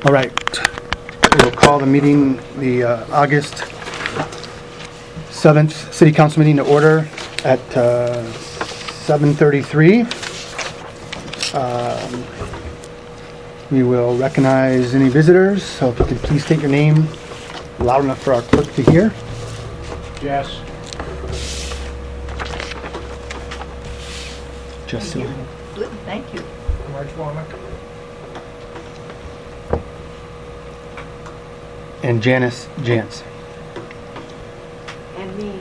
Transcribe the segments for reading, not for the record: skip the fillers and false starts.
All right. We'll call the meeting, the August 7th City Council meeting to order at 7:33. We will recognize any visitors, so if you could please state your name loud enough for our clerk to hear. Jess. Just Thank so. you. Good, thank you. Marge Womack. And Janice Jantz. And me.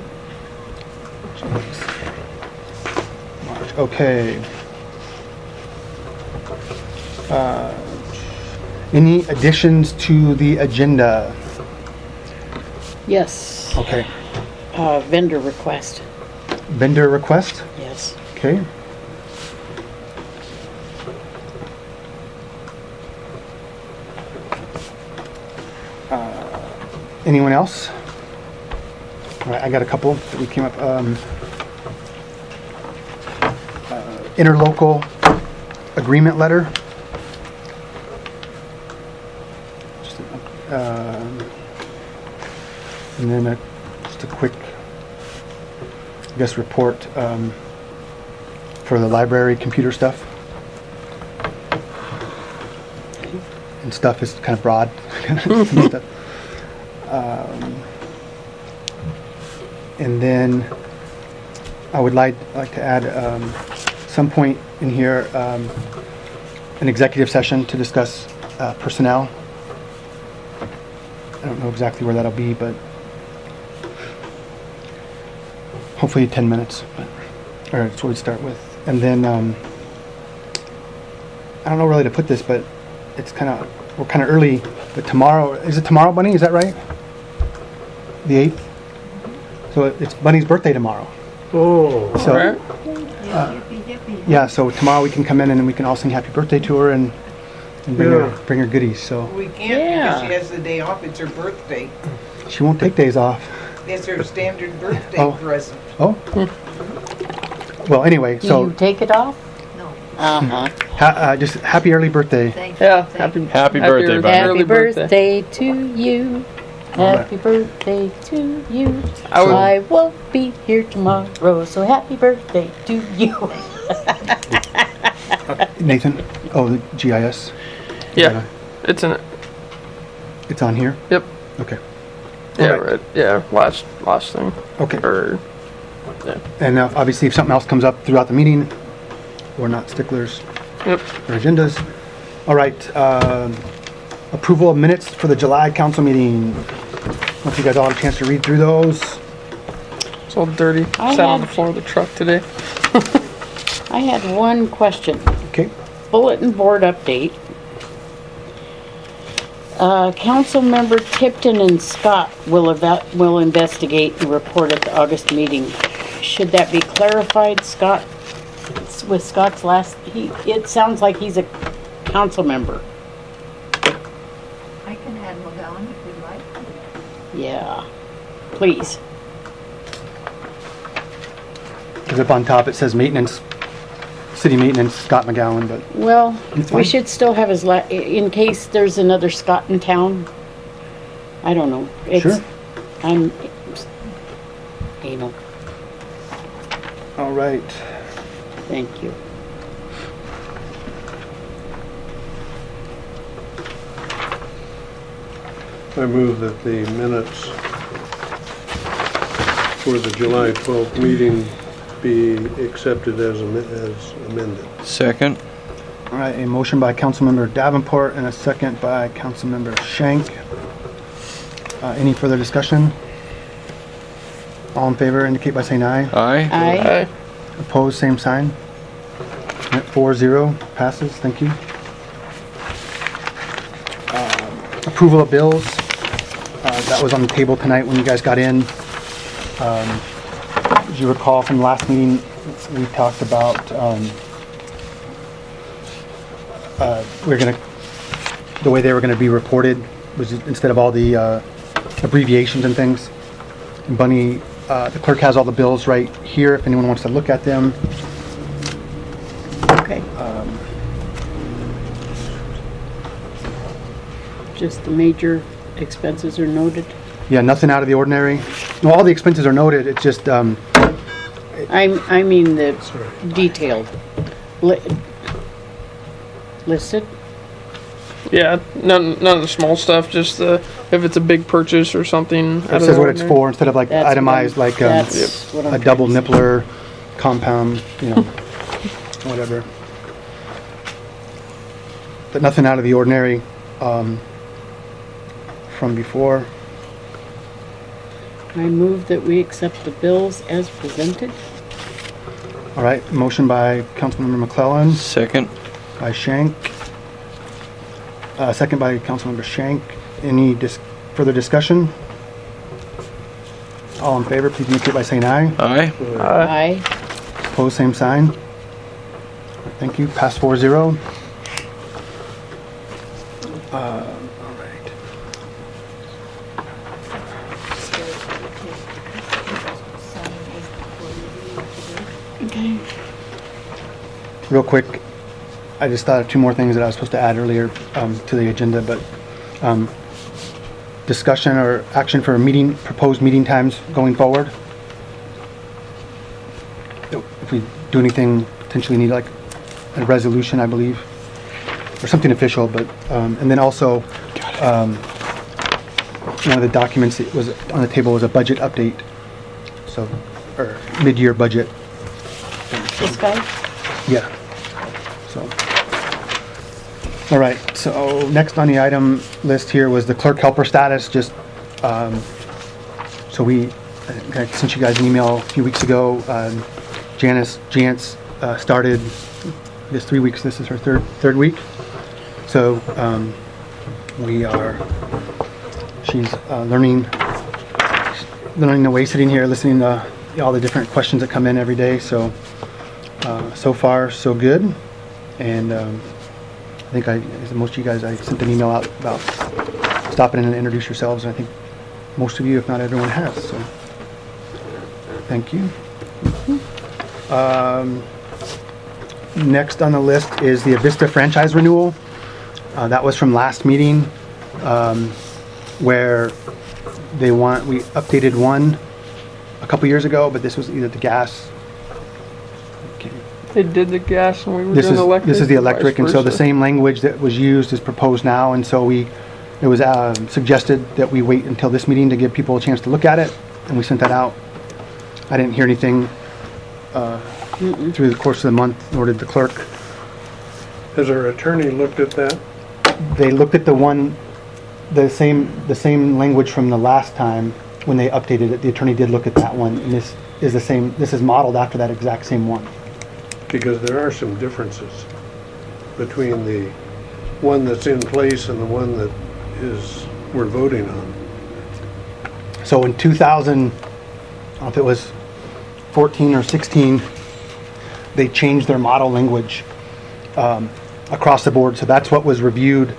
Okay. Any additions to the agenda? Yes. Okay. Vendor request. Vendor request? Yes. Okay. Anyone else? All right, I got a couple that we came up. Interlocal agreement letter. Just, and then just a quick, I guess, report for the library computer stuff. And stuff is kind of broad. And then I would like to add some point in here an executive session to discuss personnel. I don't know exactly where that'll be, but hopefully 10 minutes. Or that's what we'd start with. And then I don't know really to put this, but it's we're kind of early. But tomorrow, is it tomorrow, Bunny? Is that right? The 8th? So it's Bunny's birthday tomorrow. Oh. So, Alright. Yippee, yippee. yeah, so tomorrow we can come in and we can all sing happy birthday to her and bring her goodies. So We can't Yeah. because she has the day off. It's her birthday. she won't take days off. It's her standard birthday Oh. present. Oh. Well, anyway, Do so you take it off? No, Uh-huh. just happy early birthday. thank you. Yeah. Thank you. Happy birthday, Bunny. Happy Early birthday to you. Happy birthday to you. I won't be here tomorrow, so happy birthday to you. Nathan? Oh, the GIS? Yeah, it's in it. It's on here? Yep. Okay. Yeah, Alright. right. Yeah, last thing. Okay. Or And obviously if something else comes up throughout the meeting, we're not sticklers yep. for agendas. All right. Approval of minutes for the July council meeting. Hope you guys all had a chance to read through those. It's all dirty. I Sat on the had- floor of the truck today. I had one question. Okay. Bulletin board update. Council member Tipton and Scott will investigate and report at the August meeting. Should that be clarified, Scott? With Scott's it sounds like he's a council member. I can add McGowan if you'd like. Yeah, please. Because up on top it says maintenance, city maintenance, Scott McGowan, but Well, It's we fine. should still have his in case there's another Scott in town. I don't know. Sure. I'm anal. all right. Thank you. I move that the minutes for the July 12th meeting be accepted as amended. Second. All right, a motion by Councilmember Davenport and a second by Councilmember Shank. Any further discussion? All in favor indicate by saying aye. Aye. Aye. Opposed, same sign. 4-0 passes, thank you. Approval of bills. That was on the table tonight when you guys got in. As you recall from the last meeting, we talked about the way they were gonna be reported was instead of all the abbreviations and things. And Bunny, the clerk has all the bills right here if anyone wants to look at them. Okay. Just the major expenses are noted. Yeah, nothing out of the ordinary. No, all the expenses are noted, it's just, I mean the Sorry. detailed. Li- Listed? Yeah, none of the small stuff, just if it's a big purchase or something. it says what it's for instead of like That's what itemized, I'm- like that's what I'm a double trying to say. nippler, compound, you know, whatever. But nothing out of the ordinary from before. I move that we accept the bills as presented. All right, motion by Councilmember McClellan, Second. by Shank. Second by Councilmember Shank. Any further discussion? All in favor, please indicate by saying aye. Aye. Aye. Opposed, same sign. Thank you. Pass 4-0. All right. Okay. Real quick, I just thought of two more things that I was supposed to add earlier to the agenda, but discussion or action for proposed meeting times going forward. If we do anything, potentially need like a resolution, I believe, or something official, but, and then also, one of the documents that was on the table was a budget update, so, or mid-year budget. This guy? Yeah. So, all right, so next on the item list here was the clerk helper status, just, so I sent you guys an email a few weeks ago. Jance started, I guess 3 weeks, this is her third week. So, she's learning the way, sitting here, listening to all the different questions that come in every day, so so far, so good. And I think as most of you guys, I sent an email out about stopping in and introduce yourselves, and I think most of you, if not everyone, has, so thank you. Next on the list is the Avista franchise renewal. That was from last meeting, where we updated one a couple years ago, but this was either the gas. They did the gas and we were This doing is electric. this is the and vice electric, and so the versa. same language that was used is proposed now, and so it was suggested that we wait until this meeting to give people a chance to look at it, and we sent that out. I didn't hear anything through the course of the month, nor did the clerk. Has our attorney looked at that? They looked at the same language from the last time when they updated it. The attorney did look at that one, and this is the same. This is modeled after that exact same one. Because there are some differences between the one that's in place and the one that we're voting on. So in 2000, I don't know if it was 14 or 16, they changed their model language across the board. So that's what was reviewed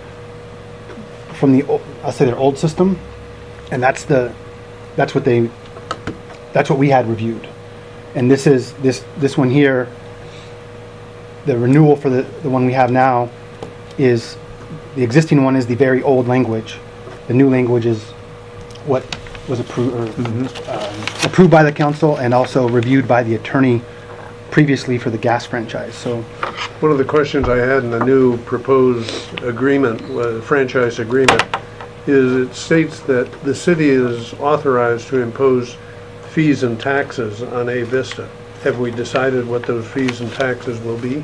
from I'll say their old system, and that's what we had reviewed. And this is this one here. The renewal for the one we have now is, the existing one is the very old language. The new language is what was approved by the council and also reviewed by the attorney previously for the gas franchise. So One of the questions I had in the new proposed agreement, franchise agreement, is it states that the city is authorized to impose fees and taxes on Avista. Have we decided what those fees and taxes will be?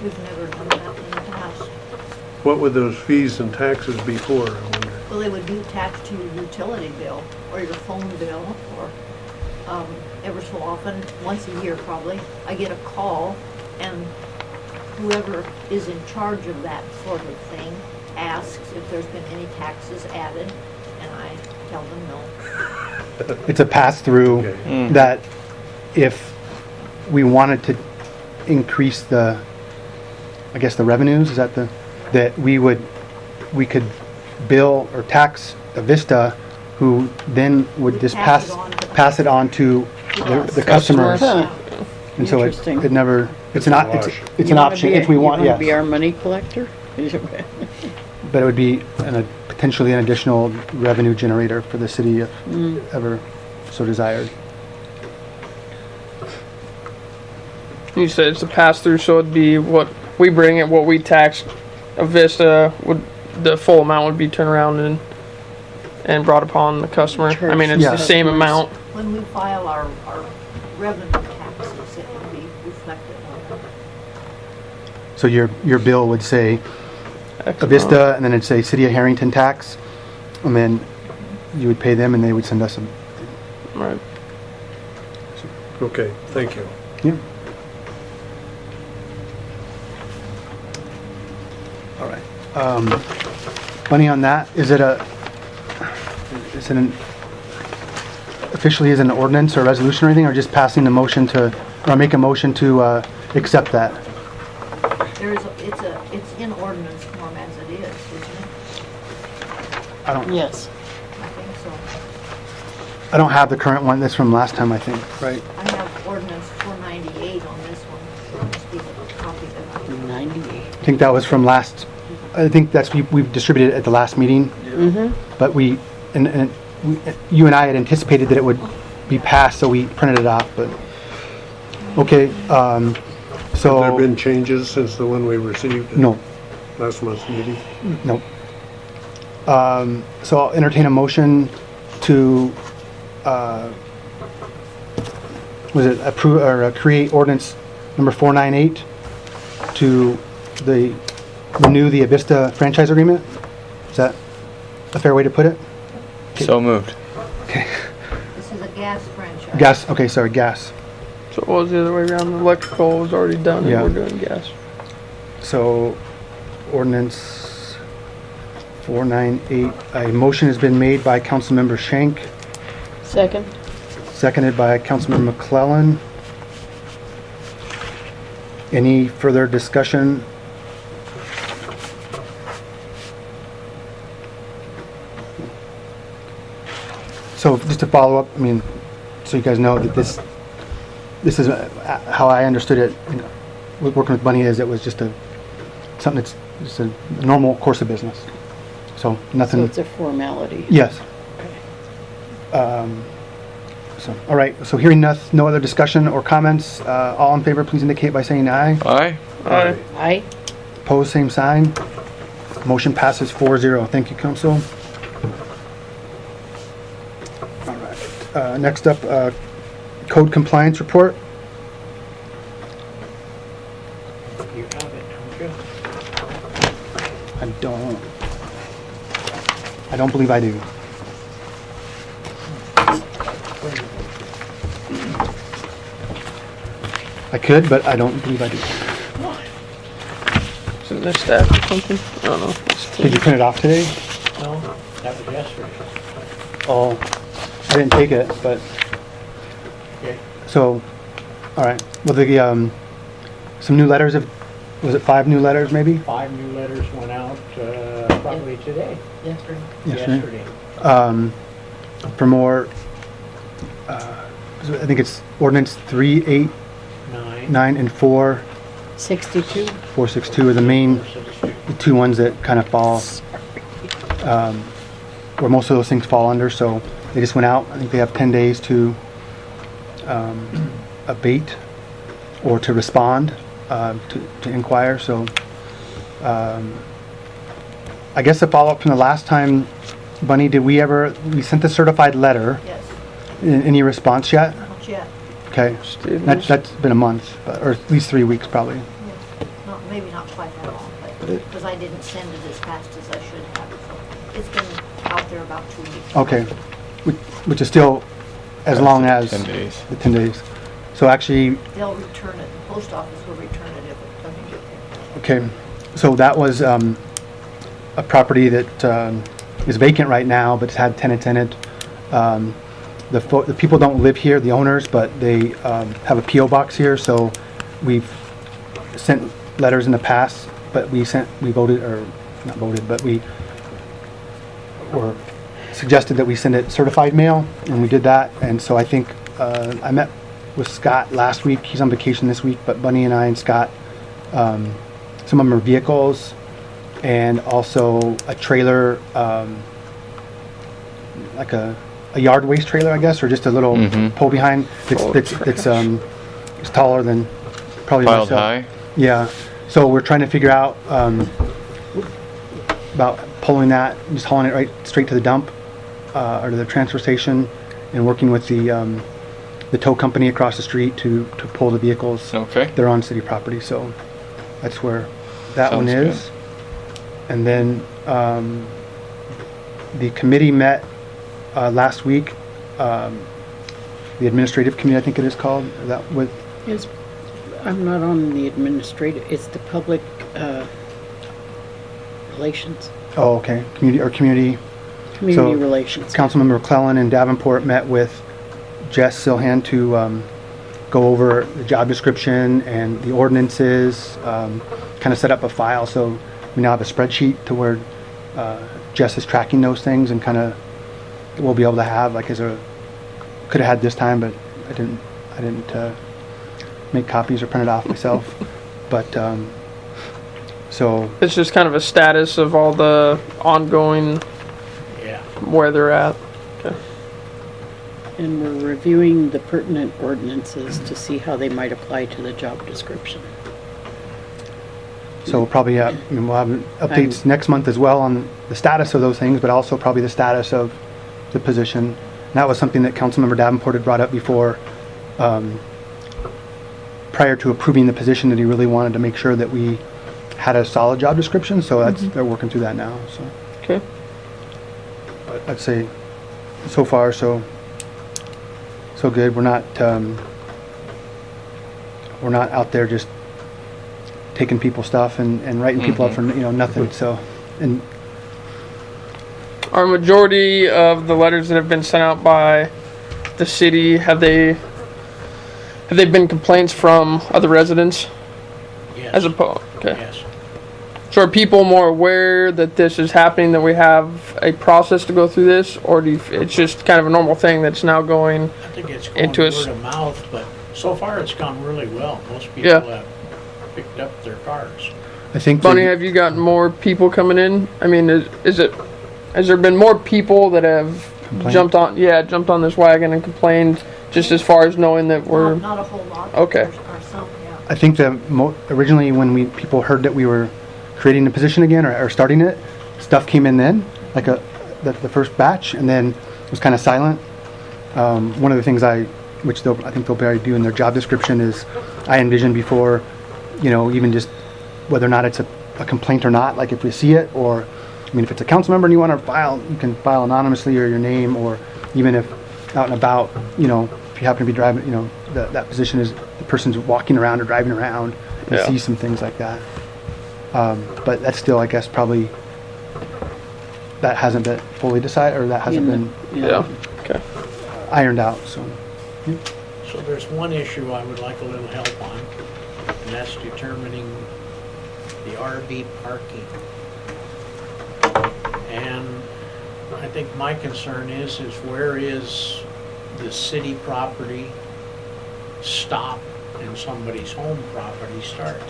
We've never done that in the past. What would those fees and taxes be for, I wonder? Well, they would be attached to your utility bill or your phone bill, or ever so often, once a year probably, I get a call, and whoever is in charge of that sort of thing asks if there's been any taxes added, and I tell them no. it's a pass-through Okay. that if we wanted to increase the revenues, that we could bill or tax Avista, who then would just Pass pass it on to it on to us. the customers. Huh. And so Interesting. it never, it's It's a an wash. it's an option if we want, You wanna be yes. our money collector? But it would be potentially an additional revenue generator for the city if ever so desired. You said it's a pass through, so it'd be what we bring it, what we tax Avista would, the full amount would be turned around and brought upon the customer. I mean, it's Yeah. the same amount. When we file our revenue taxes, it will be reflected on that. So your bill would say X Avista, and then it'd say City of Harrington tax, and then you would pay them, and they would send us a. amount. Right. Okay, thank you. Yeah. All right. Bunny, on that, is it officially is it an ordinance or resolution or anything, or just passing the motion to, or make a motion to accept that? It's in ordinance form as it is, isn't it? I don't. Yes. I think so. I don't have the current one. That's from last time, I think. Right. I have ordinance 498 on this one. So it must be the copy that I 98. I think that was from last. I think that's we've distributed it at the last meeting. But we you and I had anticipated that it would be passed, so we printed it off. But okay. So Have there been changes since the one we received at no. last month's meeting? Nope. So I'll entertain a motion to, approve or create ordinance number 498 to renew the Avista franchise agreement? Is that a fair way to put it? So moved. This is a gas franchise. Gas, okay, sorry, gas. So what was the other way around? The electrical was already done, Yeah. and we're doing gas. So ordinance 498, a motion has been made by Councilmember Schenk, Second? seconded by Councilmember McClellan. Any further discussion? So just to follow up, I mean, so you guys know that this is how I understood it, you know, working with Bunny, is it was just something that's just a normal course of business. So So nothing. it's a formality. Yes. So, all right, so hearing no other discussion or comments, all in favor, please indicate by saying aye. Aye. Aye. Aye. Opposed, same sign. Motion passes 4-0. Thank you, council. All right, next up, code compliance report. You have it, don't you? I don't believe I do. I could, but I don't believe I do. Is it their staff or something? I don't know. Did you print it off today? No, that was yesterday. Oh, I didn't take it, but, Okay. so, all right. Well, some new letters was it 5 new letters maybe? 5 new letters went out, probably today. Yesterday. Yesterday. For more, I think it's ordinance 3, 8, 9. 9, and 4, 62? 462 are the main, the two ones that kind of fall, where most of those things fall under, so they just went out. I think they have 10 days to abate or to respond, to inquire, so I guess the follow-up from the last time, Bunny, we sent the certified letter. Yes, Any response yet? not yet. Okay. Stevens. That's been a month, or at least 3 weeks probably. Yes. Maybe not quite that long, but, because I didn't send it as fast as I should have. So it's been out there about 2 weeks. Okay. Which is still as long as 10 days. the 10 days. So actually, They'll return it, the post office will return it if it doesn't get picked up. okay, so that was a property that is vacant right now, but it's had tenants in it. The people don't live here, the owners, but they have a P.O. box here, so we've sent letters in the past, but we voted, or not voted, but we suggested that we send it certified mail, and we did that. And so I think I met with Scott last week. He's on vacation this week, but Bunny and I and Scott, some of them are vehicles and also a trailer, like a yard waste trailer, I guess, or just a little pull behind. Full of It's taller than probably Piled myself. high? Yeah, so we're trying to figure out about pulling that, just hauling it right straight to the dump or to the transfer station, and working with the tow company across the street to pull the vehicles. Okay. They're on city property, so that's where that one Sounds is. And then the committee met last week. The administrative committee, I think it is called. That with I'm not on the administrative, it's the public relations, oh, okay, community. community relations. Councilmember McClellan and Davenport met with Jess Silhan to go over the job description and the ordinances, kind of set up a file. So we now have a spreadsheet to where Jess is tracking those things, and kind of we'll be able to have like could have had this time, but I didn't make copies or print it off myself. But so It's just kind of a status of all the ongoing, Yeah. where they're at. And we're reviewing the pertinent ordinances to see how they might apply to the job description. we'll probably we'll have updates next month as well on the status of those things, but also probably the status of the position. And that was something that Councilmember Davenport had brought up before, prior to approving the position, that he really wanted to make sure that we had a solid job description. So they're working through that now. So Okay. but I'd say so far so good. We're not out there just taking people's stuff and writing people up for nothing. So and Are majority of the letters that have been sent out by the city, have they been complaints from other residents Yes. as opposed? Okay. Yes. So are people more aware that this is happening, that we have a process to go through this, or it's just kind of a normal thing that's now going? I think it's going Into word us. of mouth, but so far it's gone really well. Most people Yeah. have picked up their cars. I think Bunny, have you gotten more people coming in? I mean, has there been more people that have Complained? jumped on this wagon and complained, just as far as knowing that we're, Not a whole lot. Okay. Or some, yeah. I think that originally when people heard that we were creating the position again or starting it, stuff came in then, like the first batch, and then it was kind of silent. One of the things I think they'll probably do in their job description is I envision before, even just whether or not it's a complaint or not, like if we see it, or if it's a council member and you want to file, you can file anonymously, or your name, or even if out and about, if you happen to be driving, that position is the person's walking around or driving around and Yeah. see some things like that. But that's still, I guess, probably that hasn't been fully decided, or that hasn't been yeah, okay. ironed out. So So there's one issue I would like a little help on, and that's determining the RV parking. And I think my concern is where is the city property stop and somebody's home property start?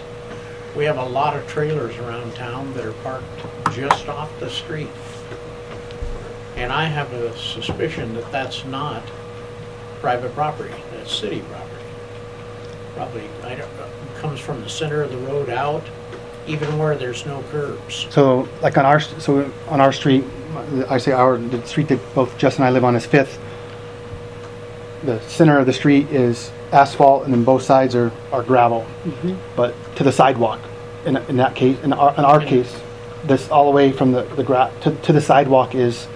We have a lot of trailers around town that are parked just off the street. And I have a suspicion that that's not private property, that's city property. Probably, I don't know, comes from the center of the road out, even where there's no curbs. So, like on our street, the street that both Jess and I live on is 5th. The center of the street is asphalt, and then both sides are gravel. But to the sidewalk, in that case, in our case, this all the way from the to the sidewalk is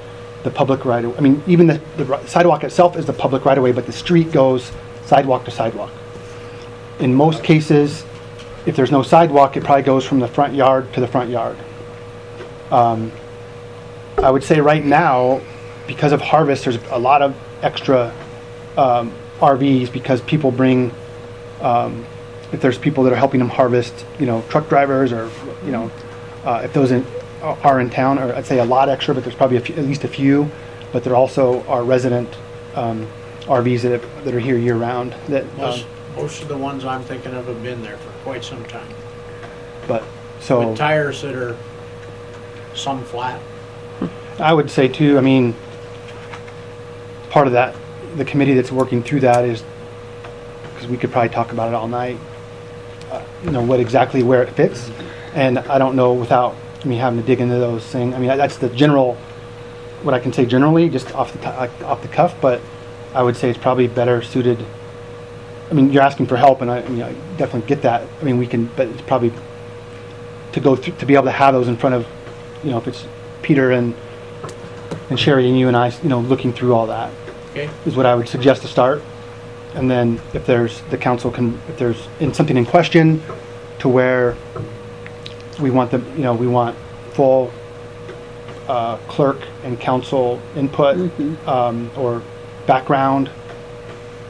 the public right of way. I mean, even the sidewalk itself is the public right of way, but the street goes sidewalk to sidewalk. In most cases, if there's no sidewalk, it probably goes from the front yard to the front yard. I would say right now, because of harvest, there's a lot of extra RVs, because people bring, if there's people that are helping them harvest, truck drivers, or, if those are in town, or I'd say a lot extra, but there's probably at least a few, but there also are resident RVs that are here year round. That Most of the ones I'm thinking of have been there for quite some time. but so With tires that are some flat. I would say too, I mean, part of that, the committee that's working through that is, because we could probably talk about it all night, what exactly where it fits. And I don't know without me having to dig into those things. I mean, that's the general, what I can say generally, just off the cuff, but I would say it's probably better suited. I mean, you're asking for help, and I definitely get that. I mean, we can, but it's probably to go through, to be able to have those in front of, if it's Peter and Sherry and you and I, looking through all that Okay, is what I would suggest to start. And then if there's, the council can, if there's something in question to where we want we want full clerk and council input or background,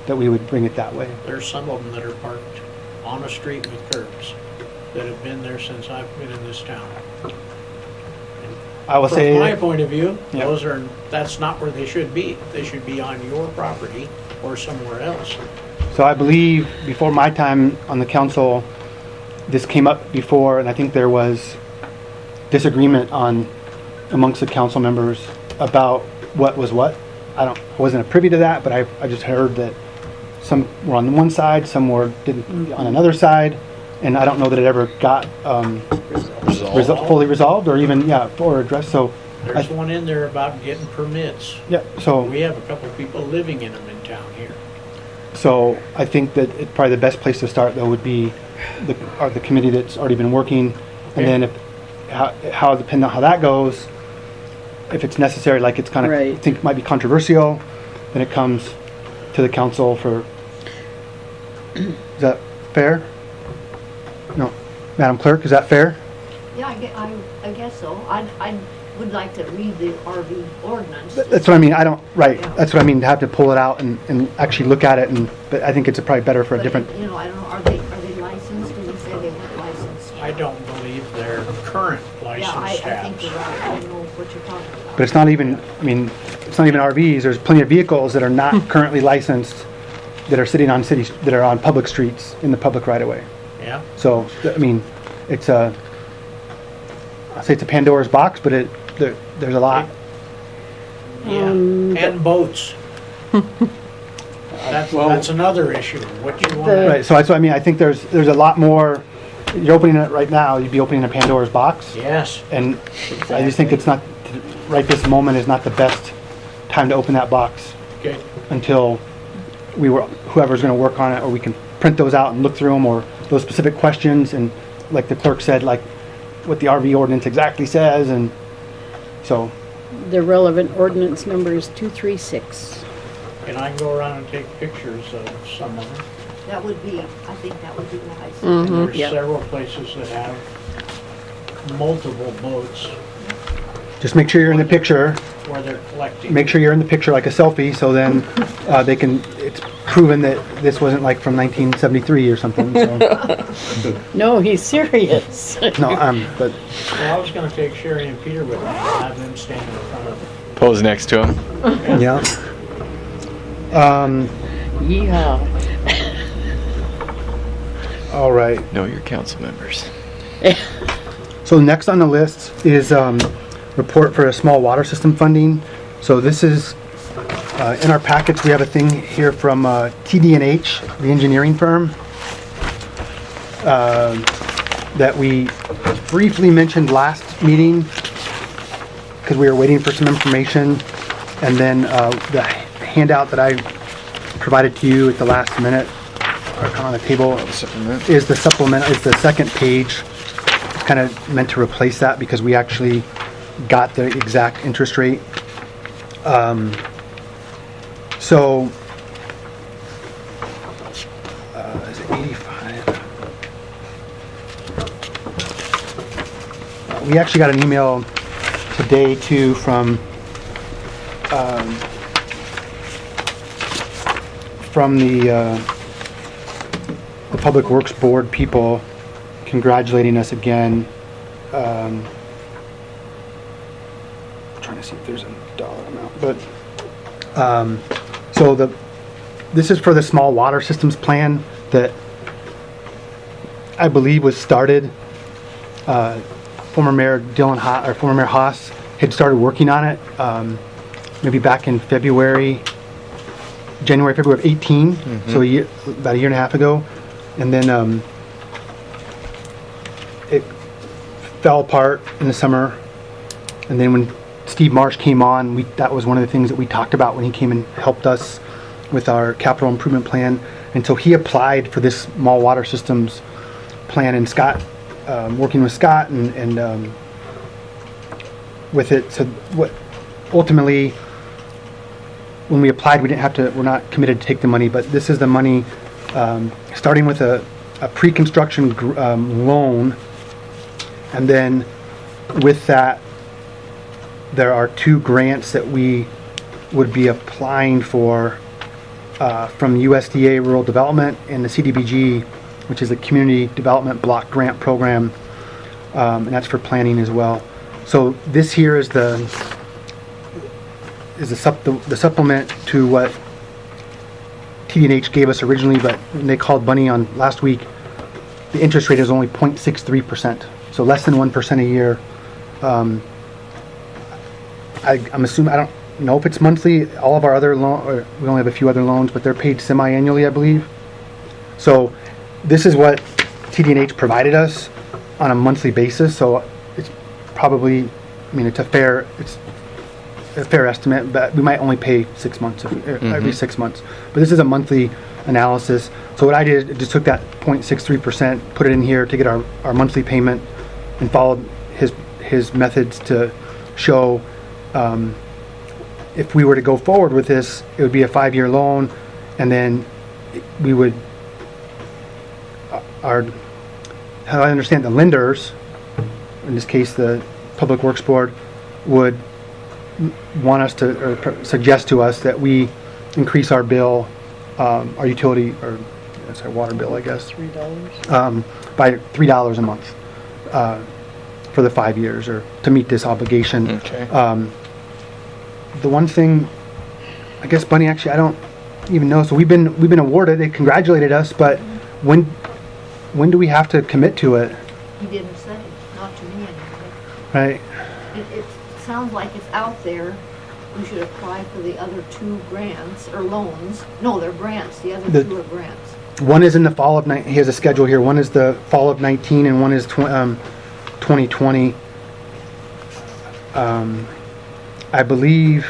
that we would bring it that way. there's some of them that are parked on a street with curbs that have been there since I've been in this town. I will From my say, point of view, Yeah. that's not where they should be. They should be on your property or somewhere else. so I believe before my time on the council, this came up before, and I think there was disagreement amongst the council members about what was what. I wasn't privy to that, but I just heard that some were on one side, some were didn't on another side, and I don't know that it ever got fully resolved or even or addressed. So There's one in there about getting permits. so We have a couple of people living in them in town here. So I think that probably the best place to start though would be the committee that's already been working, and then how depending on how that goes, if it's necessary, like it's kind of I Right. think might be controversial, then it comes to the council for. Is that fair? No, Madam Clerk, is that fair? Yeah, I guess so. I would like to read the RV ordinance. That's what I mean. I don't. Right. Yeah. That's what I mean. To have to pull it out and actually look at it, but I think it's probably better for a But, different. I don't know, are they licensed? Did they say they weren't licensed? I don't believe they're current Yeah, I licensed think tabs. you're right. I know what you're talking about. But it's not even, I mean, it's not even RVs. There's plenty of vehicles that are not currently licensed that are sitting on that are on public streets in the public right of way. Yeah, So, I mean, it's I say it's a Pandora's box, but there's a lot. yeah, and boats. That's another issue, what you want. Right, so I mean, I think there's a lot more. You're opening it right now, you'd be opening a Pandora's box. Yes, And I just think it's not, right this moment is not the best time to open that box okay, until whoever's going to work on it, or we can print those out and look through them, or those specific questions, and like the clerk said, like what the RV ordinance exactly says, and so, The relevant ordinance number is 236. and I can go around and take pictures of some of them. That would be, I think that would be wise. And there's Yep. several places that have multiple boats just make sure you're in the picture, where they're collecting. make sure you're in the picture like a selfie, so then it's proven that this wasn't like from 1973 or something, so, No, he's serious. no, but, Well, I was gonna take Sherry and Peter with me, I'll have them stand in front of them. Pose next to him. yeah. Yeehaw. All right. Know your council members. So next on the list is report for a small water system funding. So this is, in our packets, we have a thing here from TD&H, the engineering firm, that we briefly mentioned last meeting because we were waiting for some information. And then the handout that I provided to you at the last minute, or kind of on the table, is the supplement, is the second page. It's kind of meant to replace that because we actually got the exact interest rate. So, is it 85? We actually got an email today too from the Public Works Board people congratulating us again. Trying to see if there's a dollar amount, but so this is for the small water systems plan that I believe was started former Mayor Dylan Haas, or former Mayor Haas had started working on it, maybe back in January, February of 18, so about a year and a half ago. And then it fell apart in the summer. And then when Steve Marsh came on, that was one of the things that we talked about when he came and helped us with our capital improvement plan. And so he applied for this small water systems plan, and Scott, working with Scott and with it. So what ultimately, when we applied, we're not committed to take the money, but this is the money, starting with a pre-construction loan, and then with that, there are 2 grants that we would be applying for from USDA Rural Development and the CDBG, which is the Community Development Block Grant Program, and that's for planning as well. So this here is the supplement to what TD&H gave us originally, but when they called Bunny on last week, the interest rate is only 0.63%, so less than 1% a year. I'm assuming, I don't know if it's monthly. All of our other loans, we only have a few other loans, but they're paid semi-annually, I believe. So this is what TD&H provided us on a monthly basis, so it's probably, it's a fair estimate, but we might only pay 6 months, every 6 months. But this is a monthly analysis. So what I did, I just took that 0.63%, put it in here to get our monthly payment, and followed his methods to show if we were to go forward with this, it would be a 5-year loan, and then we would, how I understand, the lenders, in this case the Public Works Board, would want us to, or suggest to us that we increase our bill, our utility, or that's our water bill, I guess, $3 by $3 a month for the 5 years, or to meet this obligation. Okay. The one thing, I guess, Bunny, actually, I don't even know. So we've been awarded. They congratulated us, but when do we have to commit to it? He didn't say, not to me anyway. Right. It sounds like it's out there. We should apply for the other 2 grants, or loans. No, they're grants. The other 2 are grants. One is in the fall of he has a schedule here. One is the fall of 19, and one is 2020. I believe.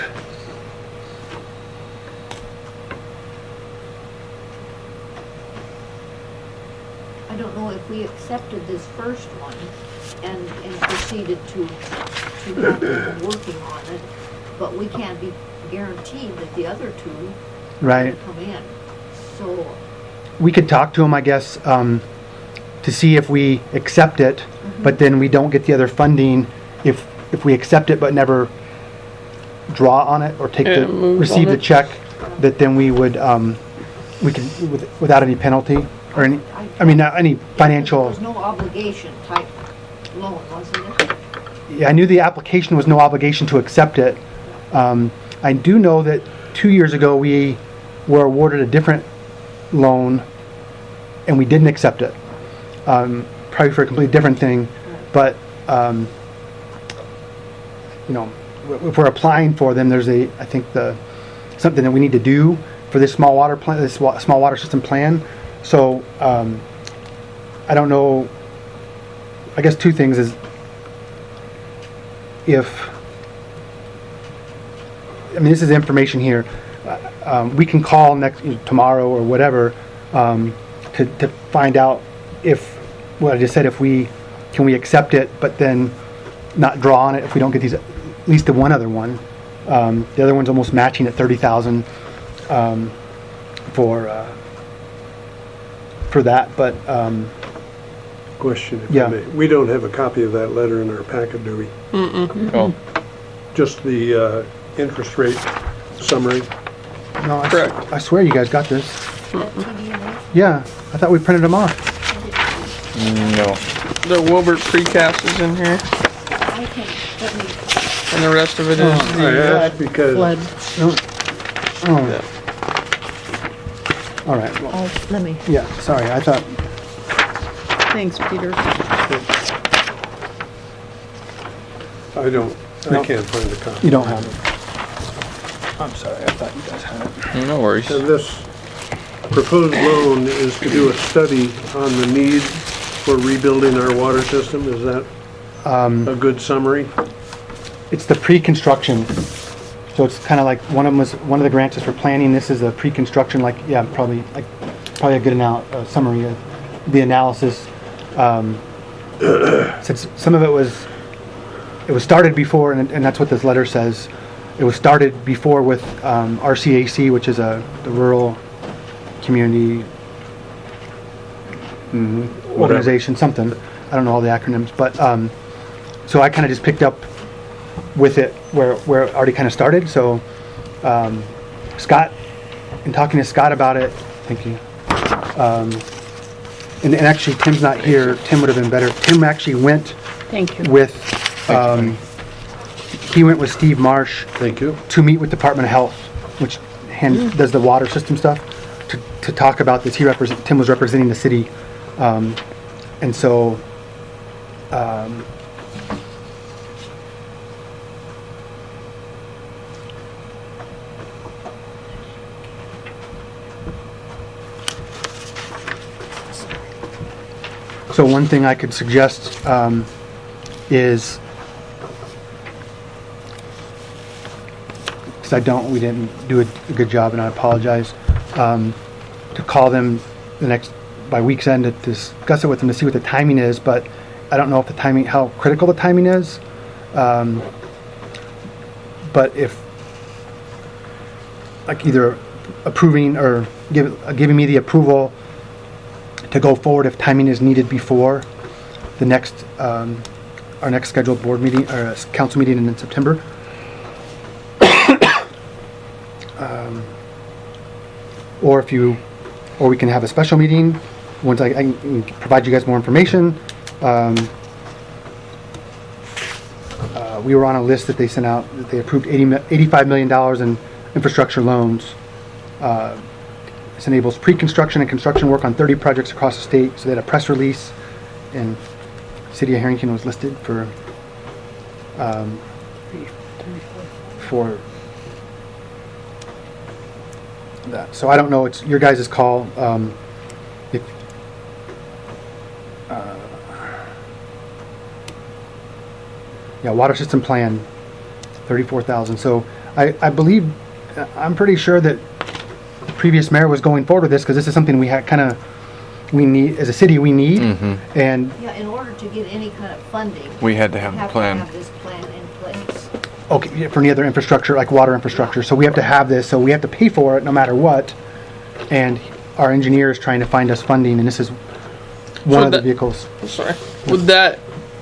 I don't know if we accepted this first one and proceeded to have them working on it, but we can't be guaranteed that the other 2 Right. come in. So, We could talk to him, I guess, to see if we accept it, but then we don't get the other funding. If we accept it but never draw on it or receive the check, that then we would we could without any penalty or any, not any financial. there was no obligation type loan, wasn't it? Yeah, I knew the application was no obligation to accept it. I do know that 2 years ago we were awarded a different loan and we didn't accept it, probably for a completely different thing, but if we're applying for them, there's I think something that we need to do for this small water plan, this small water system plan. So I don't know. I guess 2 things is this is information here. We can call tomorrow or whatever to find out if what I just said. If we accept it, but then not draw on it if we don't get these, at least the one other one. The other one's almost matching at $30,000 for that. But Question, if Yeah. I may. We don't have a copy of that letter in our packet, do we? Oh, Just the interest rate summary? no, Correct. I swear you guys got this. That TD&H? Yeah, I thought we printed them off. no. The Wilbert precast is in here, I can, let me, and the rest of it is I the, asked because Oh. All right. Well, let me. yeah. Sorry, I thought. Thanks, Peter. I don't, No. I can't find a copy. You don't have it. I'm sorry, I thought you guys had it. No worries. And this proposed loan is to do a study on the need for rebuilding our water system. Is that a good summary? It's the pre-construction. So it's kind of like one of the grants is for planning. This is a pre-construction, like, yeah, probably a good summary of the analysis. Since some of it was started before, and that's what this letter says. It was started before with RCAC, which is the Rural Community Organization, something. I don't know all the acronyms, but so I kind of just picked up with it where it already kind of started. So Scott, in talking to Scott about it, thank you. And actually, Tim's not here. Tim would have been better. Tim actually went Thank you. with he went with Steve Marsh Thank you. to meet with Department of Health, which does the water system stuff, to talk about this. Tim was representing the city, and so so one thing I could suggest is, because we didn't do a good job, and I apologize, to call them by week's end to discuss it with them to see what the timing is, but I don't know if how critical the timing is. But if, like, either approving or giving me the approval to go forward if timing is needed before the next, our next scheduled board meeting, or council meeting in September. Or we can have a special meeting once I can provide you guys more information. We were on a list that they sent out, that they approved $85 million in infrastructure loans. This enables pre-construction and construction work on 30 projects across the state. So they had a press release, and City of Harrington was listed for that. So I don't know, it's your guys' call. Water system plan, 34,000. So I believe, I'm pretty sure that the previous mayor was going forward with this, because this is something we need, as a city, we need. And Yeah, in order to get any kind of funding. We had to have the plan. You have to have this plan in place. okay, for any other infrastructure, like water infrastructure. So we have to have this, so we have to pay for it no matter what. And our engineer is trying to find us funding, and this is one of the vehicles. Sorry. Would that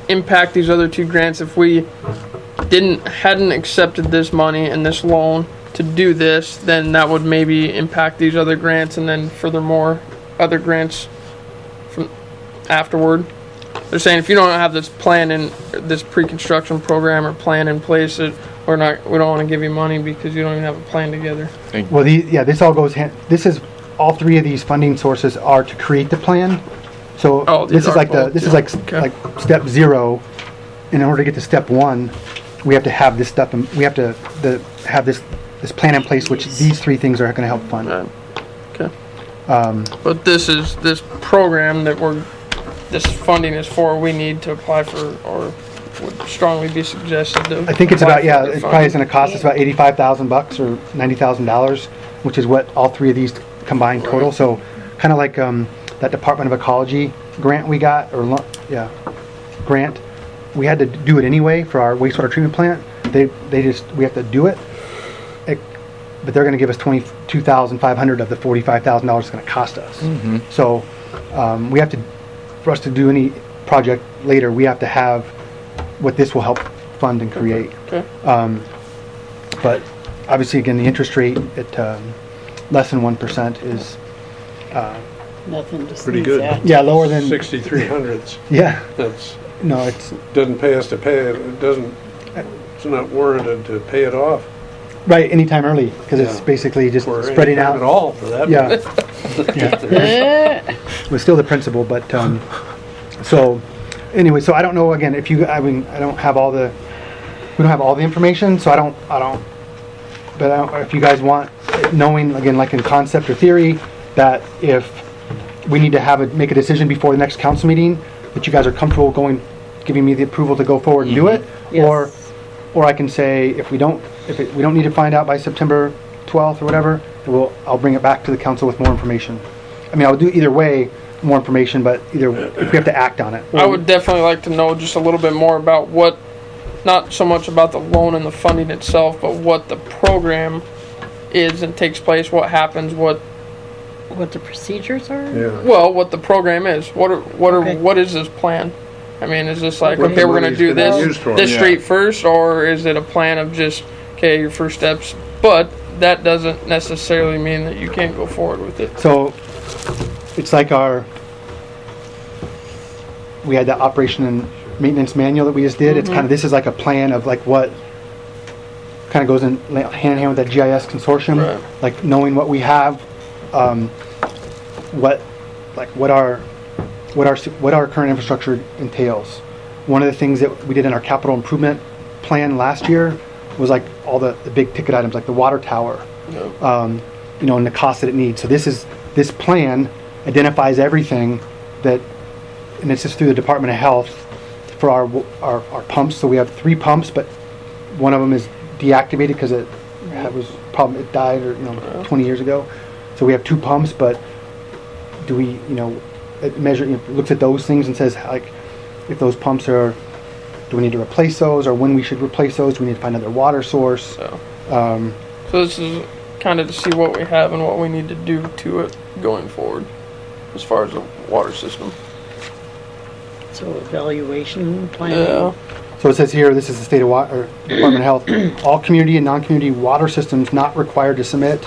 impact these other two grants if we hadn't accepted this money and this loan to do this? Then that would maybe impact these other grants, and then furthermore other grants from afterward. They're saying if you don't have this plan in this pre-construction program or plan in place, we don't want to give you money because you don't even have a plan together. Well, this all goes this is, all three of these funding sources are to create the plan. So these this is are like both, this is yeah. like Okay. like step 0. In order to get to step 1, we have to have this stuff, and we have to have this plan in place, which these three things are going to help fund. Right. Okay. But this program that this funding is for, we need to apply for, or would strongly be suggested to. I think it's apply about, for the it probably is funding. going to cost us about $85,000 or $90,000, which is what all three of these combined total. So kind of like that Department of Ecology grant we got, grant. We had to do it anyway for our wastewater treatment plant. We have to do it. But they're going to give us $22,500 of the $45,000 it's going to cost us. So we have to, for us to do any project later, we have to have what this will help fund and create. Okay. But obviously, again, the interest rate at less than 1% is Nothing to Pretty sneeze good. at. lower than 6,300s. yeah. That's, No, it's doesn't pay us to pay it. It's not warranted to pay it off. right anytime early, because it's Yeah. basically just Or spreading anytime out. at all, for that matter. Yeah. It was still the principle, but so anyway, so I don't know, again, if you, I mean, I don't have all the we don't have all the information, so I don't, but if you guys want, knowing, again, like in concept or theory, that if we need to make a decision before the next council meeting, that you guys are comfortable giving me the approval to go forward and do it, Yes. or I can say, we don't need to find out by September 12th or whatever, I'll bring it back to the council with more information. I mean, I'll do either way, more information, but if we have to act on it. I would definitely like to know just a little bit more about what, not so much about the loan and the funding itself, but what the program is and takes place, what happens, what What the procedures are? Yeah. what the program is. Okay. What is this plan? I mean, is this like, What okay, the we're gonna money's do gonna be this, used for. this Yeah. street first, or is it a plan of just, okay, your first steps? But that doesn't necessarily mean that you can't go forward with it. So, it's like we had that operation and maintenance manual that we just did. It's kind of, this is like a plan of like what kind of goes in hand in hand with that GIS consortium. Right. Like knowing what we have, what our current infrastructure entails. One of the things that we did in our capital improvement plan last year was like all the big ticket items, like the water tower, and the cost that it needs. So this plan identifies everything that, and it's just through the Department of Health for our pumps. So we have 3 pumps, but one of them is deactivated because it died 20 years ago. So we have 2 pumps, but do we, it looks at those things and says like, if those pumps do we need to replace those, or when we should replace those? Do we need to find another water source? So this is kind of to see what we have and what we need to do to it going forward, as far as the water system. So evaluation plan. Yeah. So it says here, this is the state of Department of Health. All community and non-community water systems not required to submit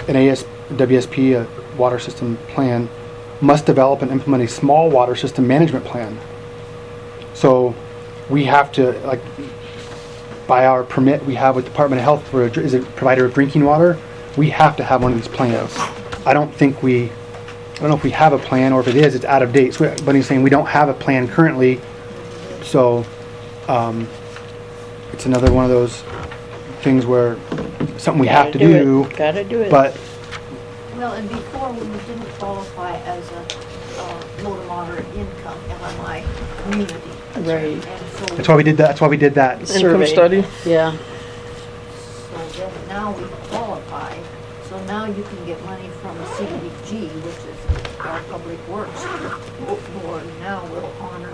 an WSP, a water system plan, must develop and implement a small water system management plan. So we have to, like, by our permit we have with Department of Health for is a provider of drinking water, we have to have one of these plans. I don't know if we have a plan, or if it is, it's out of date. So, but he's saying we don't have a plan currently, so it's another one of those things where something we have to do, Gotta do it. but Well, and before, when you didn't qualify as a low to moderate income LMI community. Right. And so, that's why we did that. That's why we did that. Income Survey. study. Yeah. so then now we qualify, so now you can get money from the CDBG, which is our Public Works Board, now will honor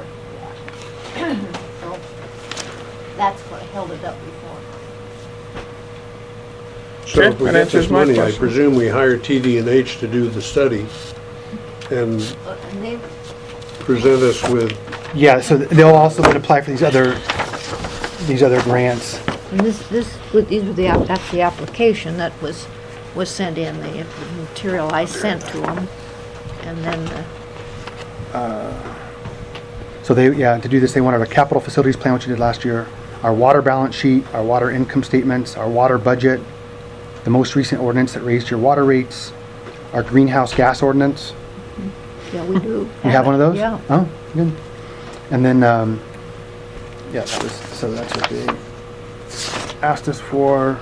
that. So that's what held it up before. So if we that get answers this my money, I question. presume we hire TD&H to do the study and And they, present us with, Yeah, so they'll also then apply for these other grants. and these were that's the application that was sent in, the material I sent to them, and then So to do this, they wanted a capital facilities plan, which we did last year, our water balance sheet, our water income statements, our water budget, the most recent ordinance that raised your water rates, our greenhouse gas ordinance. yeah, we do. You have one of those? Yeah. Oh, good. And then, that's what they asked us for.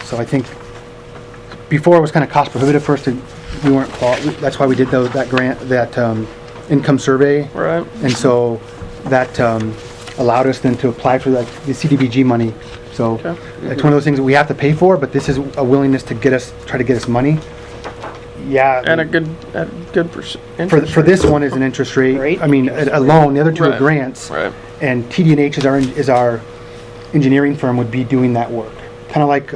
So I think before it was kind of cost prohibitive for us we weren't that's why we did that grant, that income survey. Right. And so that allowed us then to apply for the CDBG money. So Okay. it's one of those things that we have to pay for, but this is a willingness to try to get us money. Yeah. And a good For this one is an interest rate. Rate. I mean, a loan. The other two are Right. grants. Right. And TD&H is our engineering firm, would be doing that work. Kind of like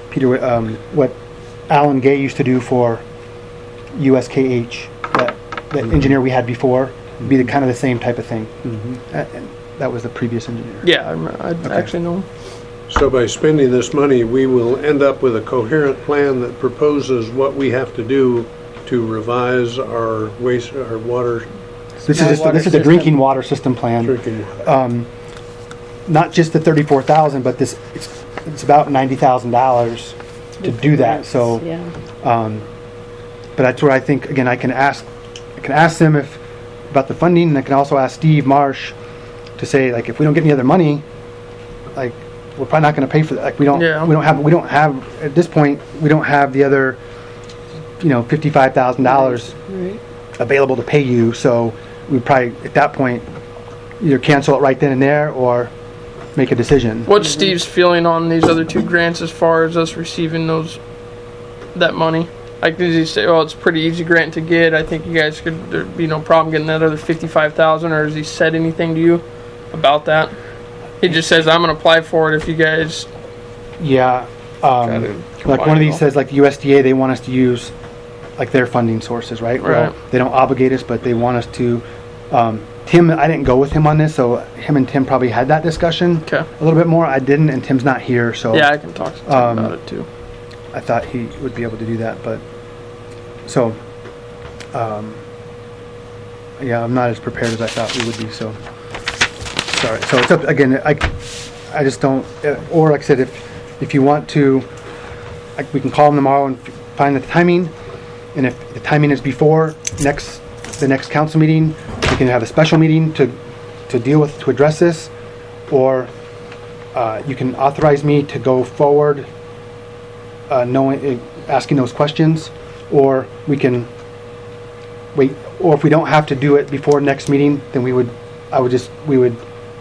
Peter, what Alan Gay used to do for USKH, that engineer we had before, would be kind of the same type of thing. And that was the previous engineer. Yeah, I actually know. so by spending this money, we will end up with a coherent plan that proposes what we have to do to revise our water This is the drinking water system plan. drinking water. Not just the 34,000, but it's about $90,000 to do that. So, Yeah. but that's where I think, again, I can ask them if about the funding, and I can also ask Steve Marsh to say, like, if we don't get any other money, like, we're probably not gonna pay for that, like, we don't have, at this point, we don't have the other, $55,000 Right. available to pay you, so we probably, at that point, either cancel it right then and there, or make a decision. What's Steve's feeling on these other 2 grants as far as us receiving that money? Like, did he say, it's a pretty easy grant to get, I think you guys there'd be no problem getting that other 55,000, or has he said anything to you about that? He just says, I'm gonna apply for it if you guys Yeah, try to like combine one of it these all. says, like, the USDA, they want us to use, like, their funding sources, right? Well, Right. they don't obligate us, but they want us to, Tim, I didn't go with him on this, so him and Tim probably had that discussion Okay. a little bit more. I didn't, and Tim's not here, so Yeah, I can talk to Tim about it too. I thought he would be able to do that, but, so, yeah, I'm not as prepared as I thought we would be, so, sorry. So it's up, again, I just don't, or like I said, if you want to, like, we can call them tomorrow and find the timing, and if the timing is before the next council meeting, we can have a special meeting to deal with, to address this, or you can authorize me to go forward asking those questions, or we can wait, or if we don't have to do it before next meeting, then we would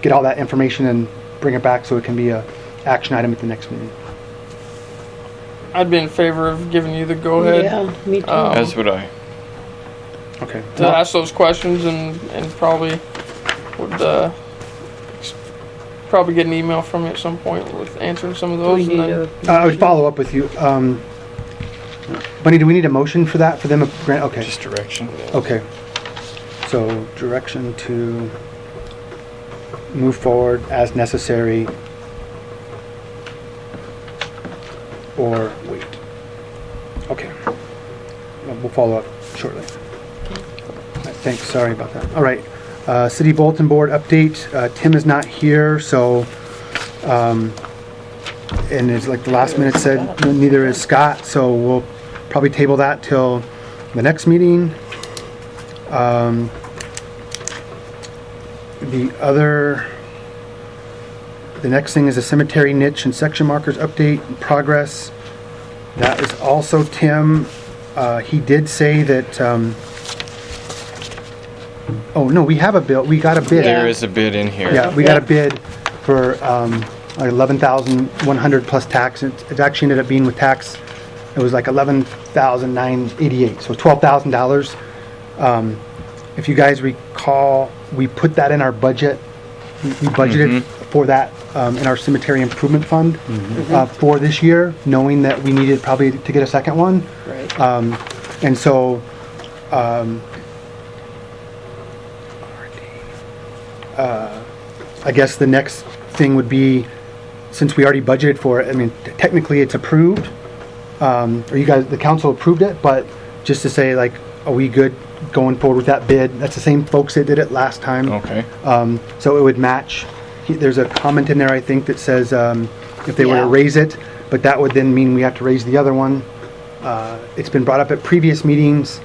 get all that information and bring it back so it can be a action item at the next meeting. I'd be in favor of giving you the go-ahead Yeah, me too. As would I. Okay. to ask those questions, and probably would probably get an email from you at some point with answering some of We those. need And then, I would follow up with you. Bunny, do we need a motion for that, for them to grant? Okay. Just direction. Okay. So direction to move forward as necessary or wait. Okay. We'll follow up shortly. All right, thanks, sorry about that. All right, City Bulletin Board update. Tim is not here, so, and it's like the last minute said, neither is Scott, so we'll probably table that till the next meeting. The next thing is a cemetery niche and section markers update in progress. That is also Tim. He did say that, oh no, we have a bill, we got a bid. There is a bid in here. Yeah, we got a bid for, like 11,100 plus tax. It actually ended up being with tax, it was like 11,988, so $12,000. If you guys recall, we put that in our budget. We budgeted for that in our cemetery improvement fund for this year, knowing that we needed probably to get a second one. Right. And so, I guess the next thing would be, since we already budgeted for it, I mean, technically it's approved, or you guys, the council approved it, but just to say, like, are we good going forward with that bid? That's the same folks that did it last time. Okay. So it would match. There's a comment in there, I think, that says if they were to Yeah. raise it, but that would then mean we have to raise the other one. It's been brought up at previous meetings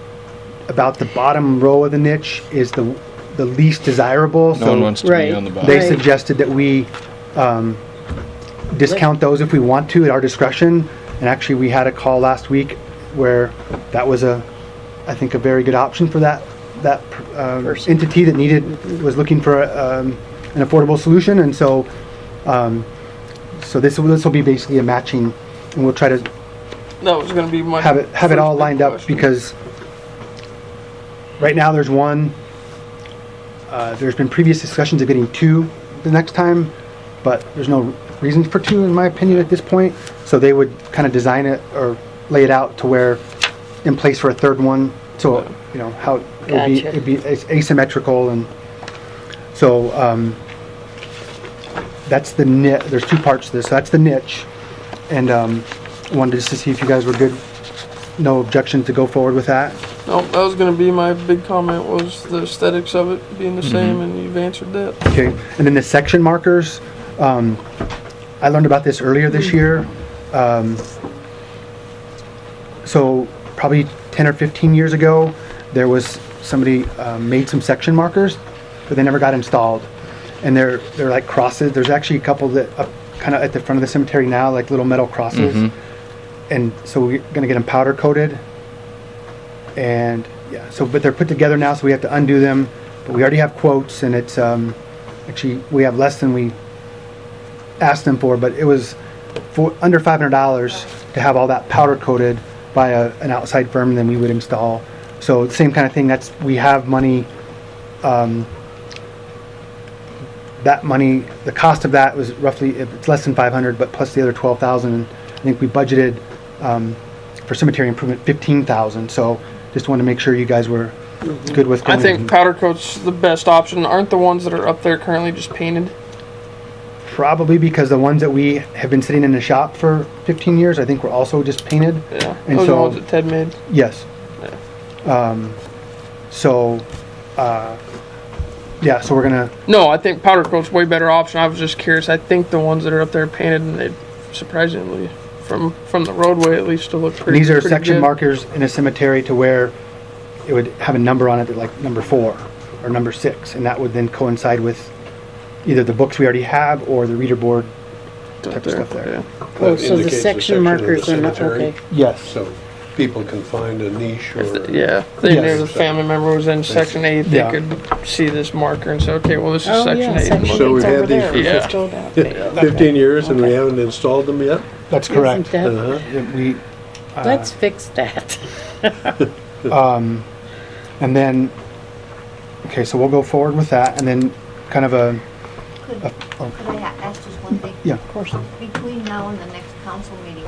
about the bottom row of the niche is the least desirable. No one wants to Right. be on the bottom. They Right. suggested that we discount those if we want to at our discretion. And actually, we had a call last week where that was I think a very good option for that Person. entity that was looking for an affordable solution. And so, so this will be basically a matching, and we'll try to that was going to be my have it first all big lined up, question. because right now there's one. There's been previous discussions of getting two the next time, but there's no reason for two, in my opinion, at this point. So they would kind of design it or lay it out to where, in place for a third one, so you know how Gotcha. it'd be asymmetrical, and so that's the niche. There's two parts to this. So that's the niche, and wanted just to see if you guys were good. No objection to go forward with that. No, that was going to be my big comment, was the aesthetics of it being the same, and you've answered that. Okay, and then the section markers, I learned about this earlier this year. So probably 10 or 15 years ago, there was somebody made some section markers, but they never got installed. And they're like crosses. There's actually a couple that kind of at the front of the cemetery now, like little metal crosses. And so we're gonna get them powder coated. And yeah, so but they're put together now, so we have to undo them. But we already have quotes, and it's actually we have less than we asked them for, but it was for under $500 to have all that powder coated by an outside firm, and then we would install. So same kind of thing. We have money. That money, the cost of that was roughly, it's less than 500, but plus the other 12,000. I think we budgeted for cemetery improvement 15,000. So just wanted to make sure you guys were good with. I going think in. powder coat's the best option. Aren't the ones that are up there currently just painted? Probably because the ones that we have been sitting in the shop for 15 years, I think were also just painted. Yeah, And those are the so- ones that Ted made. Yes. So, yeah, so we're gonna, No, I think powder coat's way better option. I was just curious. I think the ones that are up there painted, and they surprisingly, from the roadway at least, to look pretty. these are pretty section good. markers in a cemetery to where it would have a number on it, like number 4 or number 6, and that would then coincide with either the books we already have or the reader board type of stuff there. Yeah. Oh, That so the indicates section of the markers are not, cemetery. okay. Yes. So people can find a niche or. Yeah, they Yes. knew the family member was in section 8. They Yeah. could see this marker and say, okay, well, this is Oh, section yeah, 8. section So we've eight's had over these there. for Yeah. Just go down. Okay. 15 years and we Okay. haven't installed them yet? That's correct. Isn't that- Uh-huh. We, Let's fix that. and then, okay, so we'll go forward with that, and then kind of a, Could oh, could I ask just one thing? yeah. Of course. Between now and the next council meeting,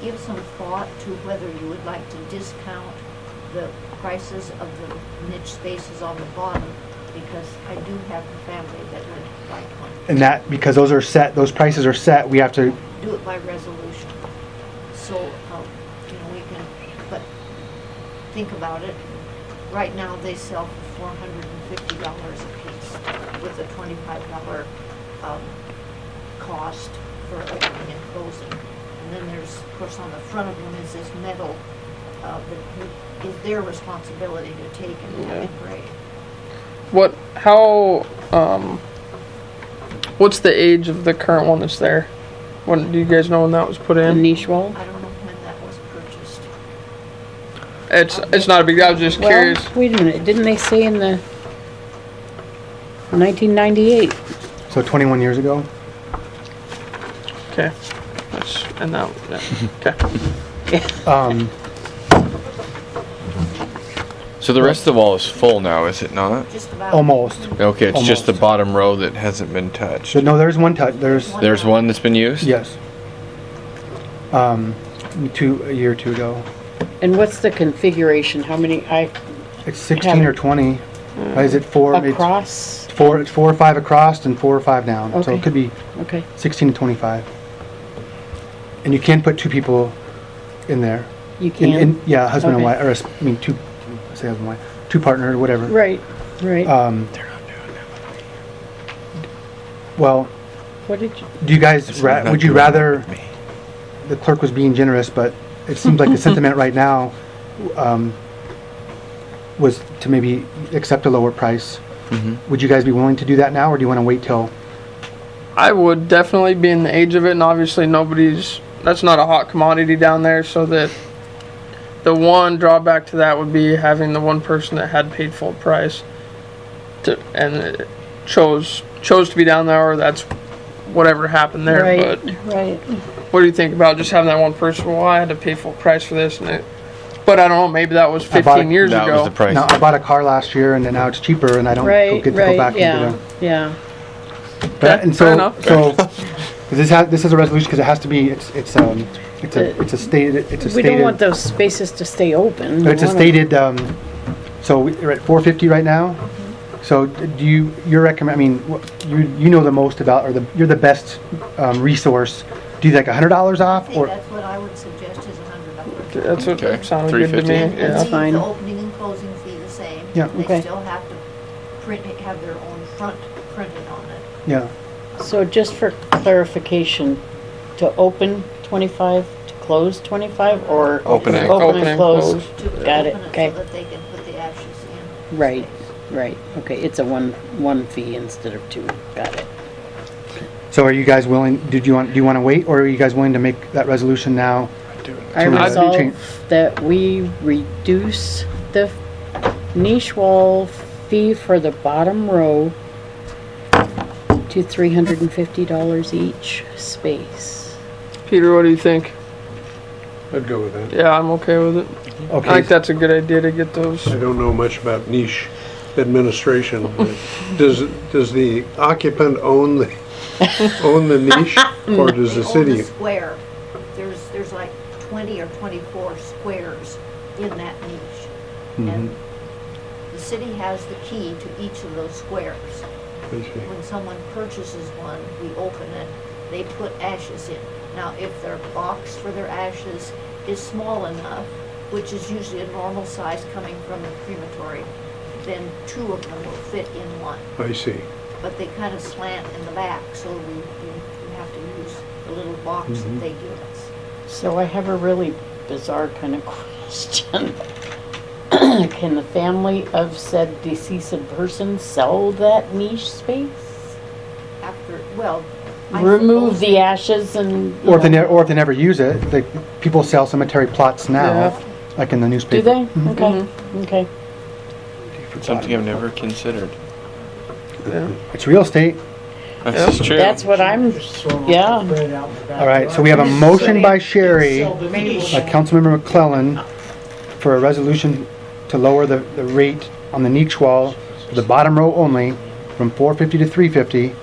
give some thought to whether you would like to discount the prices of the niche spaces on the bottom, because I do have a family that would like one. And that, because those are set, those prices are set, we have to, Do it by resolution. So, we can, but think about it. Right now, they sell for $450 a piece with a $25 cost for opening and closing. And then there's, of course, on the front of them is this metal that is their responsibility to take and have it grade. What's the age of the current one that's there? When do you guys know when that was put The in? niche wall? I don't know when that was purchased. It's not a big. I was just curious. Well, wait a minute, didn't they say in the 1998? so 21 years ago. Okay, and that. Yeah. Okay. Um, So the rest of the wall is full now, is it not? Just about. almost. Okay, it's just the Almost. bottom row that hasn't been touched. So no, there's one touch, there's, There's one that's been used? yes. A year or two ago. And what's the configuration? How many, It's 16 or 20. Is it 4? It's across? 4, it's 4 or 5 across and 4 or 5 down. So Okay. it could be Okay, 16 to 25. And you can put 2 people in there. you can? Yeah, husband and Okay. wife, or I mean, 2, I say husband and wife, 2 partner, whatever. Right, right. Well, What did you, do you guys, would you rather, the clerk was being generous, but it seems like the sentiment right now was to maybe accept a lower price. Would you guys be willing to do that now, or do you want to wait till? I would definitely be in the age of it, and obviously that's not a hot commodity down there, so that the one drawback to that would be having the one person that had paid full price and chose to be down there, or that's whatever happened there. right, But right. what do you think about just having that one person? Well, I had to pay full price for this, but I don't know, maybe that was I bought 15 years That ago. was the price. Now, I bought a car last year, and then now it's cheaper, and I don't Right, get to go back right, yeah, and yeah. get a. But, and fair so, enough. so, 'cause this is a resolution because it has to be. It's a stated. It's a We stated. don't want those spaces to stay open. But it's We a wanna- stated. So we're at 450 right now. So do you recommend? I mean, you know the most about, or you're the best resource. Do you like $100 I off, think or that's what I would suggest is $100. That's what Okay, sounded good to me. 350. Yeah. That's Leave fine. the opening and closing fee the same. Yeah. They Okay. still have to have their own front printed on it. yeah? So just for clarification, to open 25, to close 25, or? Open and- Open and close? To Got it, open okay. So that they can put the actual Right, right. Okay, it's a one fee instead of two. Got it. So are you guys willing, do you want to wait, or are you guys willing to make that resolution now? I So we- resolve that we reduce the niche wall fee for the bottom row to $350 each space. Peter, what do you think? I'd go with that. Yeah, I'm okay with it. I Okay, think that's a good idea to get those. I don't know much about niche administration. but does the occupant own the niche, or does They the own city? square. There's like 20 or 24 squares in that niche. And the city has the key to each of those squares. I see. When someone purchases one, we open it, they put ashes in. Now, if their box for their ashes is small enough, which is usually a normal size coming from the crematory, then two of them will fit in one. I see. But they kind of slant in the back, so we have to use the little box that they give us. So I have a really bizarre kind of question. Can the family of said deceased person sell that niche space? After, well, I Remove suppose the ashes and, you or if they know, or if they never use it, people sell cemetery plots now, Yeah. like in the do newspaper. they? Okay, okay. Something I've never considered. Yeah. It's real estate. That's true. That's what I'm, yeah. All right, so we have a motion by Sherry, by Councilmember McClellan, for a resolution to lower the rate on the niche wall, for the bottom row only, from $450 to $350.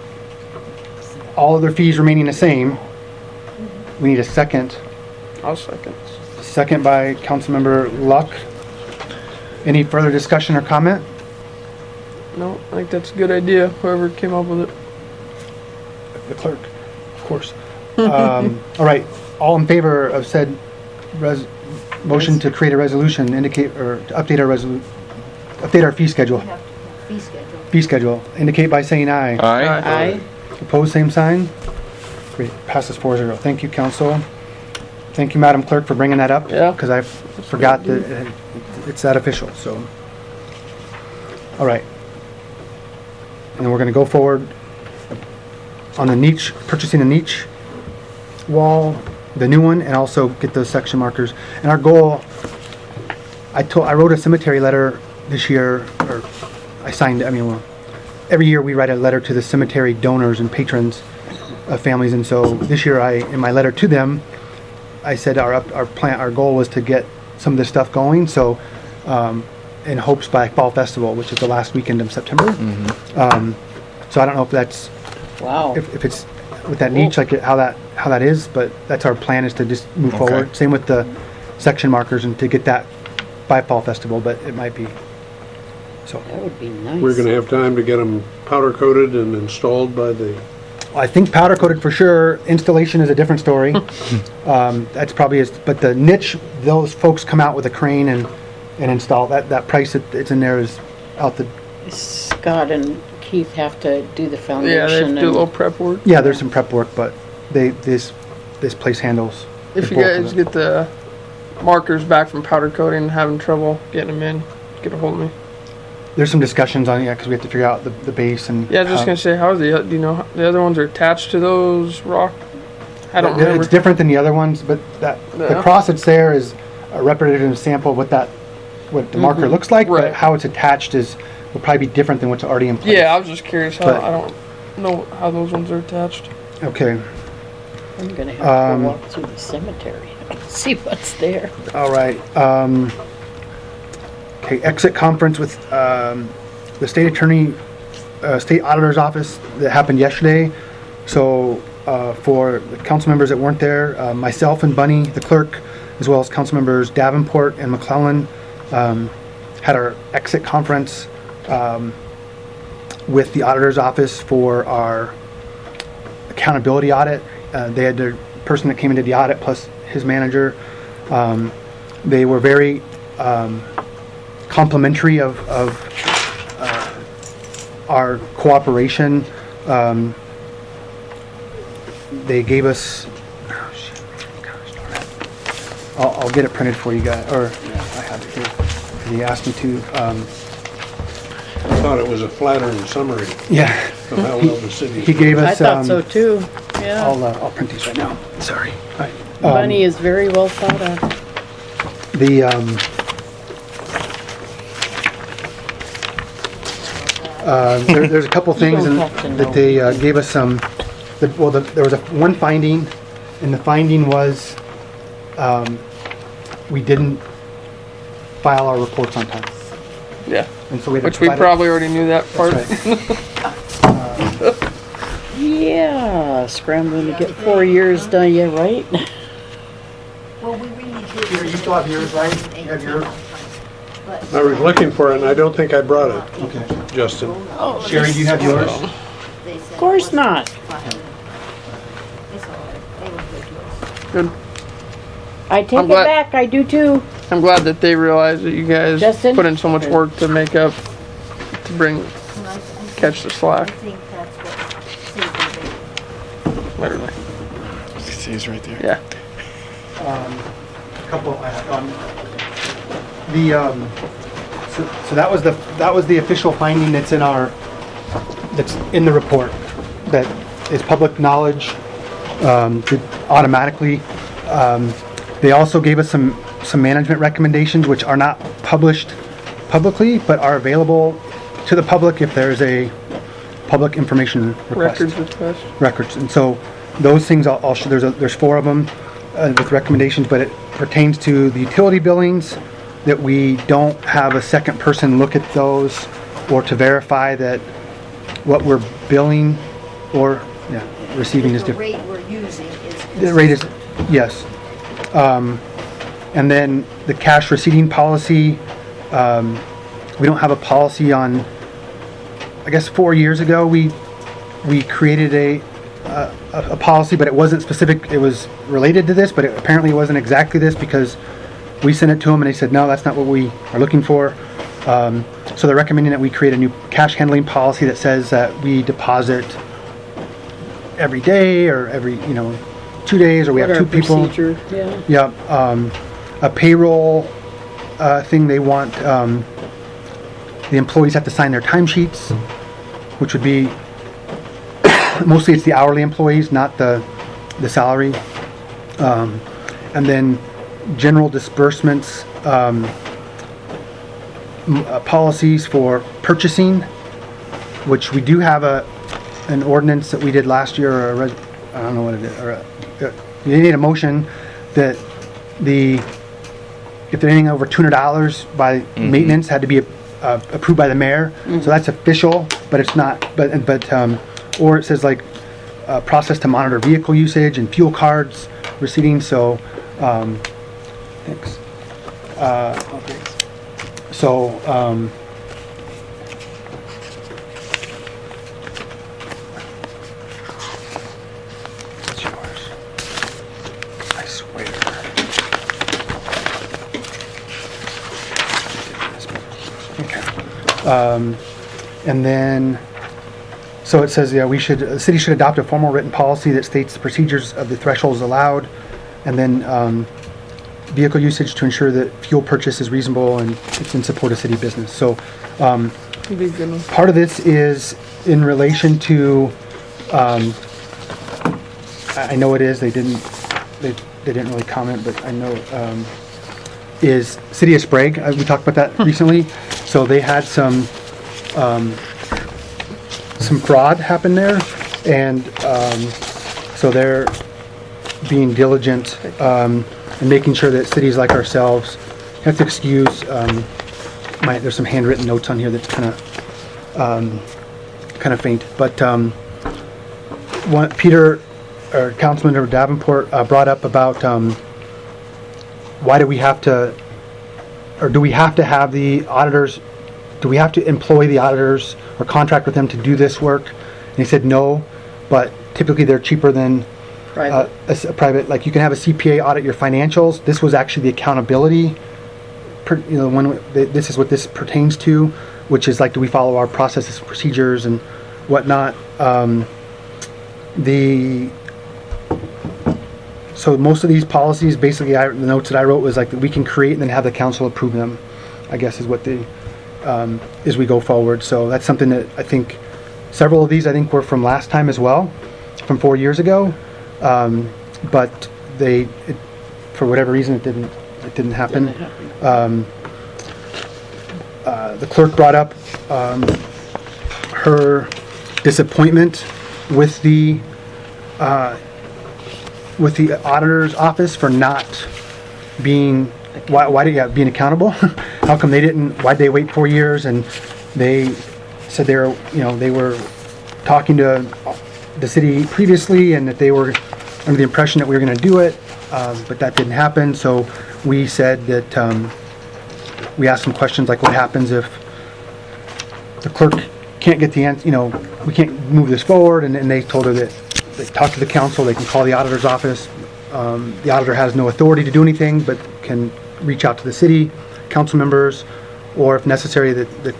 All other fees remaining the same. We need a second. I'll second. Second by Councilmember Luck. Any further discussion or comment? No, I think that's a good idea, whoever came up with it. The clerk, of course. All right, all in favor of said motion to create a resolution, indicate, or to update our fee schedule. we have to fee schedule. Fee schedule, indicate by saying aye. Aye. I, Opposed, same sign. Great, passes 4-0. Thank you, council. Thank you, Madam Clerk, for bringing that up. Yeah. Because I forgot that it's that official, so. All right. And then we're gonna go forward on the niche, purchasing the niche wall, the new one, and also get those section markers. And our goal, I wrote a cemetery letter this year, or I signed it, every year we write a letter to the cemetery donors and patrons of families, and so this year in my letter to them, I said our goal was to get some of this stuff going, so in hopes by Fall Festival, which is the last weekend of September. So I don't know if that's, wow. if it's with that niche, like how that is, but that's our plan, is to just move Okay. forward. Same with the section markers, and to get that by Fall Festival, but it might be, so. That would be nice. We're gonna have time to get them powder coated and installed by the, I think powder coated for sure. Installation is a different story. That's probably but the niche, those folks come out with a crane and install. That price it's in there is out the. Scott and Keith have to do the Yeah, they have foundation to do a little and, prep work. Yeah, there's some prep work, but this place handles. If the you bulk of guys it. get the markers back from powder coating and having trouble getting them in, get a hold of me. There's some discussions on it, because we have to figure out the base and. Yeah, I was just gonna say, how are do you know, the other ones are attached to those rock? I don't remember. It's different than the other ones, but the Yeah. cross that's there is a representative sample of what the marker looks like, but Right. how it's attached will probably be different than what's already in place. Yeah, I was just curious how, But- I don't know how those ones are attached. Okay. I'm gonna have to go Um, walk through the cemetery and see what's there. All right. Okay, exit conference with the state attorney, state auditor's office that happened yesterday. So for the council members that weren't there, myself and Bunny, the clerk, as well as council members Davenport and McClellan, had our exit conference with the auditor's office for our accountability audit. They had their person that came and did the audit plus his manager. They were very complimentary of our cooperation. They gave us, oh, shit, gosh darn it. I'll get it printed for you guys, or I have it here. He asked me to. I thought it was a flattering summary Yeah. of how well the city. He gave I us, thought so too, yeah. I'll print these right now. Sorry. Money is very well thought of. The, there's a couple things don't have to know. that they gave us some, there was one finding, and the finding was, we didn't file our reports on time. Yeah, And so we had to which we provide it- probably already knew that part. That's right. Yeah, scrambling to get 4 years done, yeah, right? Well, we really did. Peter, you still have yours, right? You have yours? But- I was looking for it and I don't think I brought it, Okay. Justin. Sherry, do you have yours? They said Of course it wasn't not. fine. It's all right. They were good to us. Good. I take I'm it glad- back, I do too. I'm glad that they realize that you guys Justin? put in so much work to make up, to bring, And I think- Catch the slack. I think that's what saved the day. literally. See, he's right there. Yeah. Couple, so that was the official finding that's that's in the report, that is public knowledge, that automatically. They also gave us some management recommendations, which are not published publicly, but are available to the public if there's a public information request. Records request. Records. And so those things, I'll show, there's 4 of them with recommendations, but it pertains to the utility billings, that we don't have a second person look at those, or to verify that what we're billing or receiving is The different. rate we're using is. The rate is, yes. And then the cash receipting policy, we don't have a policy on, I guess 4 years ago, we created a policy, but it wasn't specific, it was related to this, but apparently it wasn't exactly this, because we sent it to them and they said, no, that's not what we are looking for. So they're recommending that we create a new cash handling policy that says that we deposit every day, or every, 2 days, or we What have our 2 people. procedure, yeah. Yeah, a payroll thing, they want, the employees have to sign their timesheets, which would be, mostly it's the hourly employees, not the salary. And then general disbursements, policies for purchasing, which we do have an ordinance that we did last year, or I don't know what it is, or you need a motion that if there's anything over $200 by maintenance, had to be approved by the mayor. So that's official, but it's not, or it says like, process to monitor vehicle usage and fuel cards receipting, so, thanks. What's yours? I swear. Okay. And then, so it says, yeah, the city should adopt a formal written policy that states the procedures of the thresholds allowed, and then, vehicle usage to ensure that fuel purchase is reasonable and it's in support of city business. So, It'd be a good one. part of this is in relation to, I know it is, they didn't really comment, but I know, is City of Sprague. We talked about that recently. So they had some fraud happen there, and so they're being diligent and making sure that cities like ourselves have to excuse. There's some handwritten notes on here that's kind of faint, but Peter, or Councilman Davenport, brought up about why do we have to, or do we have to have the auditors? Do we have to employ the auditors or contract with them to do this work? And he said no, but typically they're cheaper than Private. a private. Like you can have a CPA audit your financials. This was actually the accountability. This is what this pertains to, which is like, do we follow our processes, procedures, and whatnot? So most of these policies, basically, the notes that I wrote was like that we can create and then have the council approve them, I guess is what as we go forward. So that's something that I think, several of these I think were from last time as well, from 4 years ago. But for whatever reason, it didn't happen. The clerk brought up her disappointment with the auditor's office for not being being accountable. How come they didn't? Why'd they wait 4 years? And they said they were talking to the city previously, and that they were under the impression that we were going to do it, but that didn't happen. So we said that we asked some questions like, what happens if the clerk can't get the answer? We can't move this forward. And they told her that they talk to the council, they can call the auditor's office. The auditor has no authority to do anything, but can reach out to the city council members, or if necessary, that the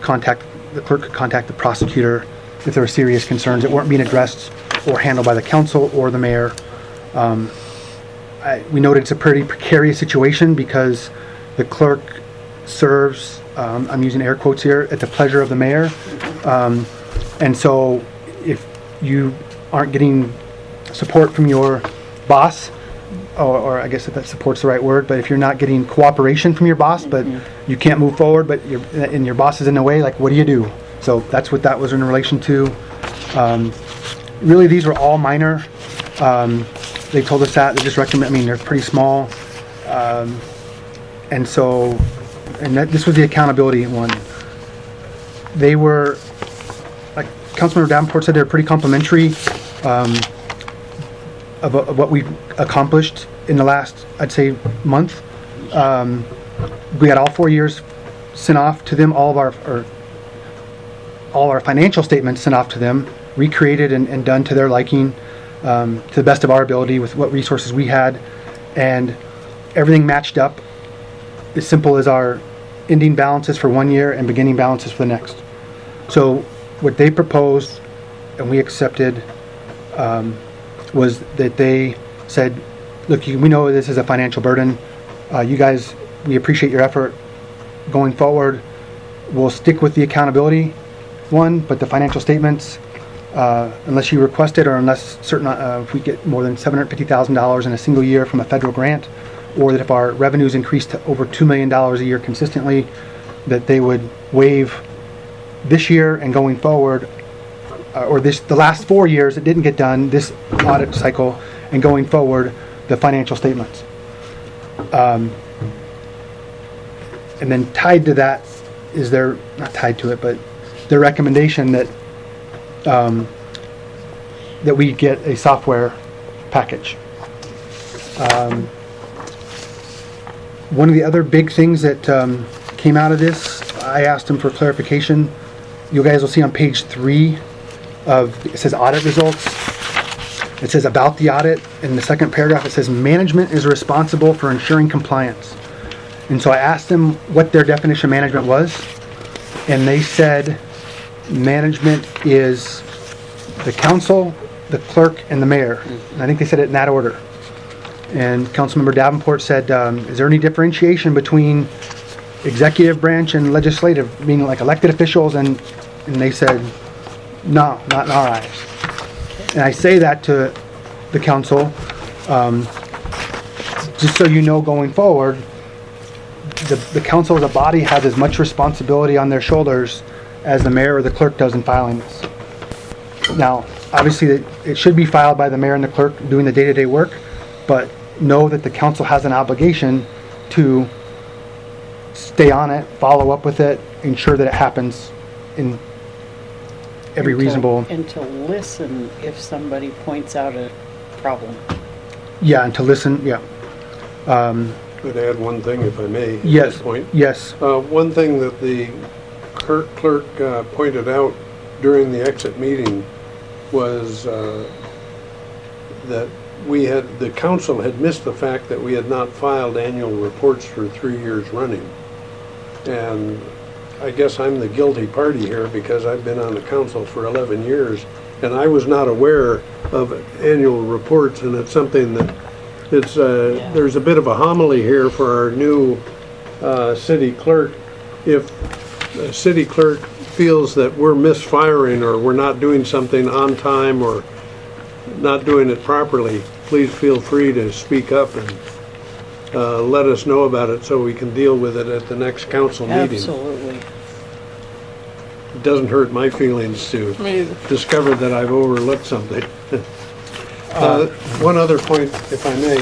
clerk could contact the prosecutor if there were serious concerns that weren't being addressed or handled by the council or the mayor. We noted it's a pretty precarious situation because the clerk serves, I'm using air quotes here, at the pleasure of the mayor. And so if you aren't getting support from your boss, or I guess if that support's the right word, but if you're not getting cooperation from your boss, but you can't move forward, but your boss is in the way, like, what do you do? So that's what that was in relation to. Really, these were all minor. They told us that. They just recommend, they're pretty small. And this was the accountability one. They were, like Councilmember Davenport said, they're pretty complimentary of what we've accomplished in the last, I'd say, month. We got all 4 years sent off to them, all of our financial statements sent off to them, recreated and done to their liking, to the best of our ability with what resources we had, and everything matched up as simple as our ending balances for 1 year and beginning balances for the next. So what they proposed and we accepted was that they said, look, we know this is a financial burden. You guys, we appreciate your effort going forward. We'll stick with the accountability one, but the financial statements, unless you request it, or unless if we get more than $750,000 in a single year from a federal grant, or that if our revenues increase to over $2 million a year consistently, that they would waive this year and going forward, or the last 4 years it didn't get done, this audit cycle, and going forward, the financial statements. And then tied to that is not tied to it, but their recommendation that that we get a software package. One of the other big things that came out of this, I asked them for clarification. You guys will see on page 3 it says audit results. It says about the audit. In the second paragraph, it says management is responsible for ensuring compliance. And so I asked them what their definition of management was, and they said management is the council, the clerk, and the mayor. And I think they said it in that order. And Councilmember Davenport said, is there any differentiation between executive branch and legislative, meaning like elected officials? And they said, no, not in our eyes. And I say that to the council, just so you know going forward, the council as a body has as much responsibility on their shoulders as the mayor or the clerk does in filing this. Now, obviously, it should be filed by the mayor and the clerk doing the day-to-day work, but know that the council has an obligation to stay on it, follow up with it, ensure that it happens in every reasonable... And to listen if somebody points out a problem. Yeah, and to listen, yeah. Could add one thing, if I may, at Yes, this point. yes. One thing that the clerk pointed out during the exit meeting was that the council had missed the fact that we had not filed annual reports for 3 years running. And I guess I'm the guilty party here because I've been on the council for 11 years and I was not aware of annual reports, and it's something that there's a bit of a homily here for our new city clerk if the city clerk feels that we're misfiring or we're not doing something on time or not doing it properly, please feel free to speak up and let us know about it so we can deal with it at the next council meeting. Absolutely. It doesn't hurt my feelings to Me either. discover that I've overlooked something. One other point, if I may.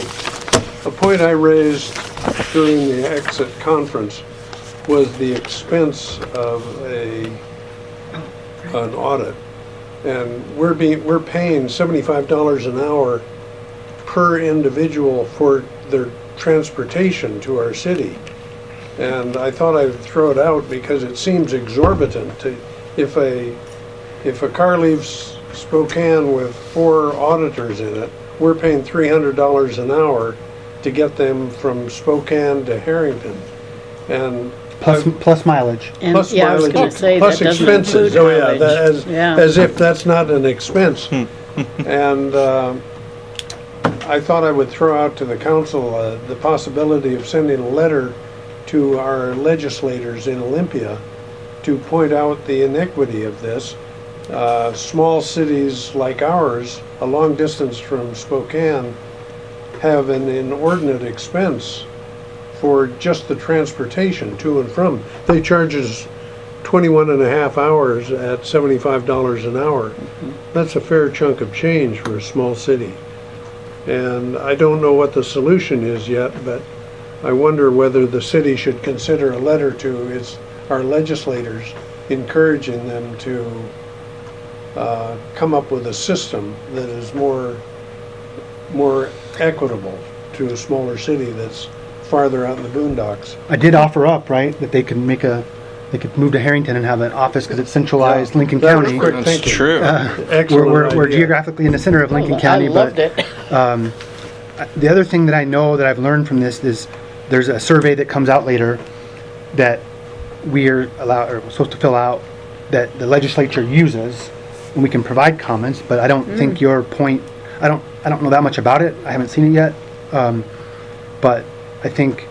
A point I raised during the exit conference was the expense of an audit. And we're paying $75 an hour per individual for their transportation to our city. And I thought I'd throw it out because it seems exorbitant to, if a car leaves Spokane with 4 auditors in it, we're paying $300 an hour to get them from Spokane to Harrington. And Plus mileage. And, plus yeah, I was mileage, gonna say, plus that doesn't expenses. include Oh, yeah, mileage. Yeah. as if that's not an expense. And I thought I would throw out to the council the possibility of sending a letter to our legislators in Olympia to point out the iniquity of this. Small cities like ours, a long distance from Spokane, have an inordinate expense for just the transportation to and from. They charge us 21 and a half hours at $75 an hour. That's a fair chunk of change for a small city. And I don't know what the solution is yet, but I wonder whether the city should consider a letter to our legislators encouraging them to come up with a system that is more equitable to a smaller city that's farther out in the boondocks. I did offer up, right, that they could move to Harrington and have an office because it's centralized Lincoln That was County. quick That's thinking. true. Excellent We're idea. geographically in the center of Lincoln County, I loved but it. the other thing that I know that I've learned from this is there's a survey that comes out later that we're supposed to fill out that the legislature uses, and we can provide comments. But I don't think your point. I don't know that much about it. I haven't seen it yet. But I think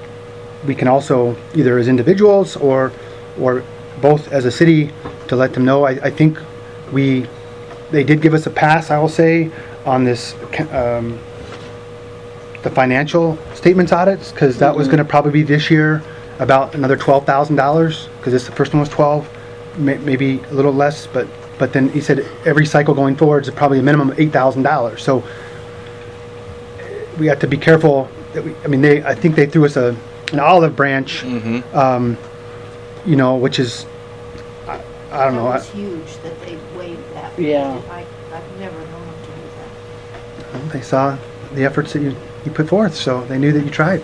we can also either as individuals or both as a city to let them know. I think they did give us a pass, I will say, on this the financial statements audits, because that was going to probably be this year about another $12,000, because the first one was 12, maybe a little less, but then he said every cycle going forward is probably a minimum of $8,000. So we have to be careful that I think they threw us an olive branch, which is I don't know. That was huge that they waived that. Yeah. I've never known them to do that. They saw the efforts that you put forth, so they knew that you tried.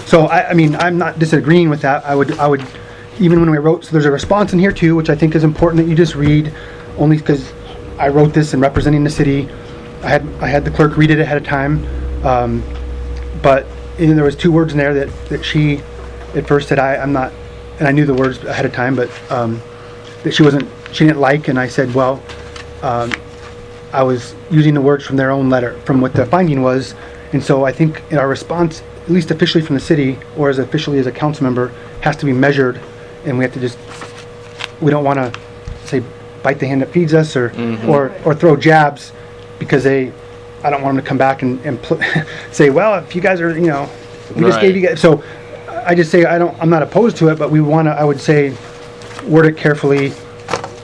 So I'm not disagreeing with that. I would even when we wrote. So there's a response in here too, which I think is important that you just read, only because I wrote this in representing the city. I had the clerk read it ahead of time, but there was 2 words in there that she at first said I'm not, and I knew the words ahead of time, but that she didn't like, and I said, well, I was using the words from their own letter, from what the finding was, and so I think in our response, at least officially from the city, or as officially as a council member, has to be measured, and we have to we don't want to say bite the hand that feeds us, or throw jabs, because I don't want them to come back and say, well, if you guys are, we just gave you guys. So I just say I'm not opposed to it, but I would say, word it carefully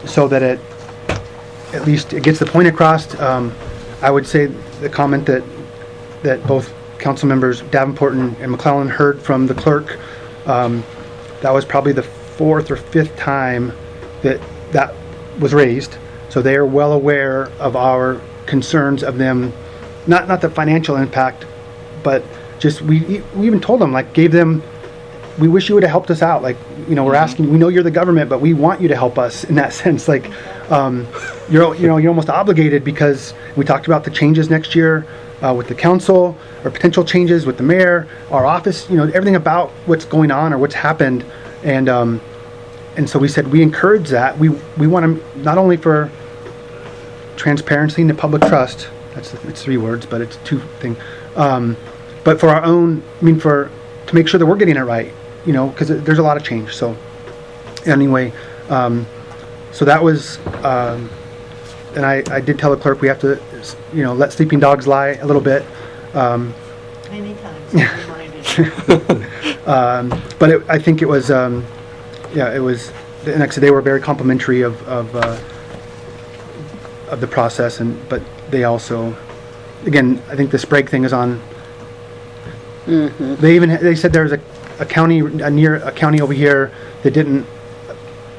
so that at least it gets the point across. I would say the comment that both council members Davenport and McClellan heard from the clerk, that was probably the 4th or 5th time that was raised. So they are well aware of our concerns of them, not the financial impact, but just we even told them, gave them, we wish you would have helped us out. We're asking, we know you're the government, but we want you to help us in that sense. You're almost obligated, because we talked about the changes next year with the council, or potential changes with the mayor, our office, everything about what's going on or what's happened. And so we said, we encourage that. We want to, not only for transparency and the public trust, it's 3 words, but it's 2 things, but for our own, to make sure that we're getting it right. you know, because there's a lot of change, so. Anyway, so that was, and I did tell the clerk we have to, you know, let sleeping dogs lie a little bit. Many times I'm reminded. But I think it was, yeah, it was, and like I said, they were very complimentary of the process, but they also, again, I think the Sprague thing is on. They said there was a county, near a county over here that didn't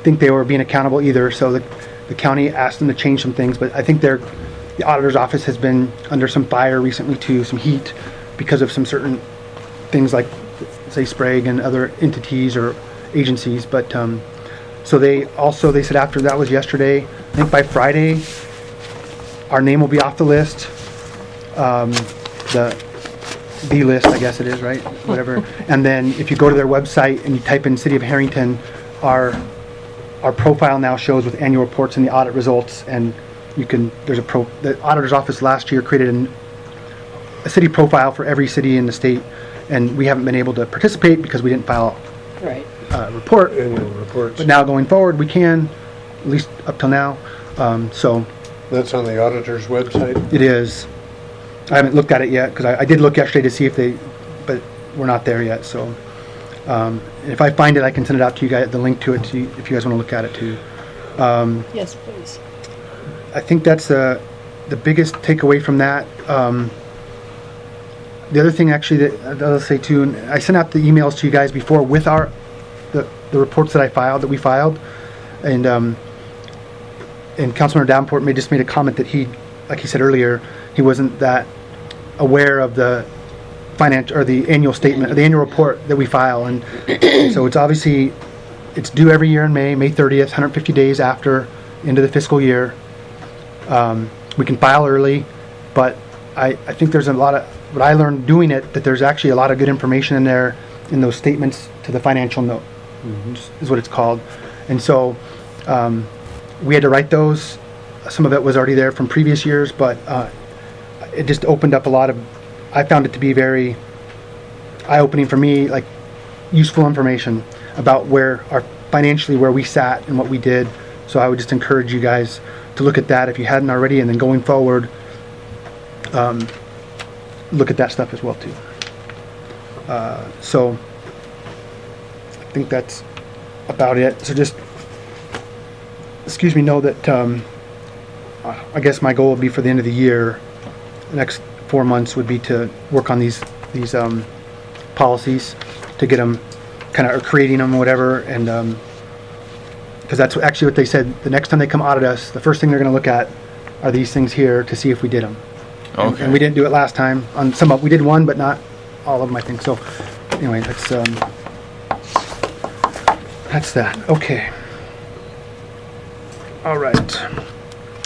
think they were being accountable either, so the county asked them to change some things, but I think the auditor's office has been under some fire recently too, some heat, because of some certain things like, say, Sprague and other entities or agencies, but, so they said after that was yesterday, I think by Friday, our name will be off the list, the list, I guess it is, right? Whatever. And then if you go to their website and you type in City of Harrington, our profile now shows with annual reports and the audit results, and you can, the auditor's office last year created a city profile for every city in the state, and we haven't been able to participate because we didn't file Right. a report. Annual reports. But now going forward, we can, at least up till now. So That's on the auditor's website. it is. I haven't looked at it yet, because I did look yesterday to see but we're not there yet, so. If I find it, I can send it out to you guys, the link to it, if you guys want to look at it too. Yes, please. I think that's the biggest takeaway from that. The other thing actually that I'll say too, and I sent out the emails to you guys before with the reports that we filed, and Councilmember Davenport just made a comment that like he said earlier, he wasn't that aware of the financial or the annual statement or the annual report that we file, and so it's obviously due every year in May 30th, 150 days after into the fiscal year. We can file early, but I think there's a lot of what I learned doing it, that there's actually a lot of good information in there in those statements to the financial note, is what it's called. And so we had to write those. Some of it was already there from previous years, but it just opened up a lot of, I found it to be very eye-opening for me, like useful information about where we sat and what we did. So I would just encourage you guys to look at that if you hadn't already, and then going forward, look at that stuff as well too. So I think that's about it. So just, know that I guess my goal would be for the end of the year, the next 4 months would be to work on these policies, to get them or creating them, whatever, and because that's actually what they said. The next time they come audit us, the first thing they're going to look at are these things here to see if we did them. Okay. And we didn't do it last time. On some we did one, but not all of them, I think. So anyway, that's that. Okay. All right.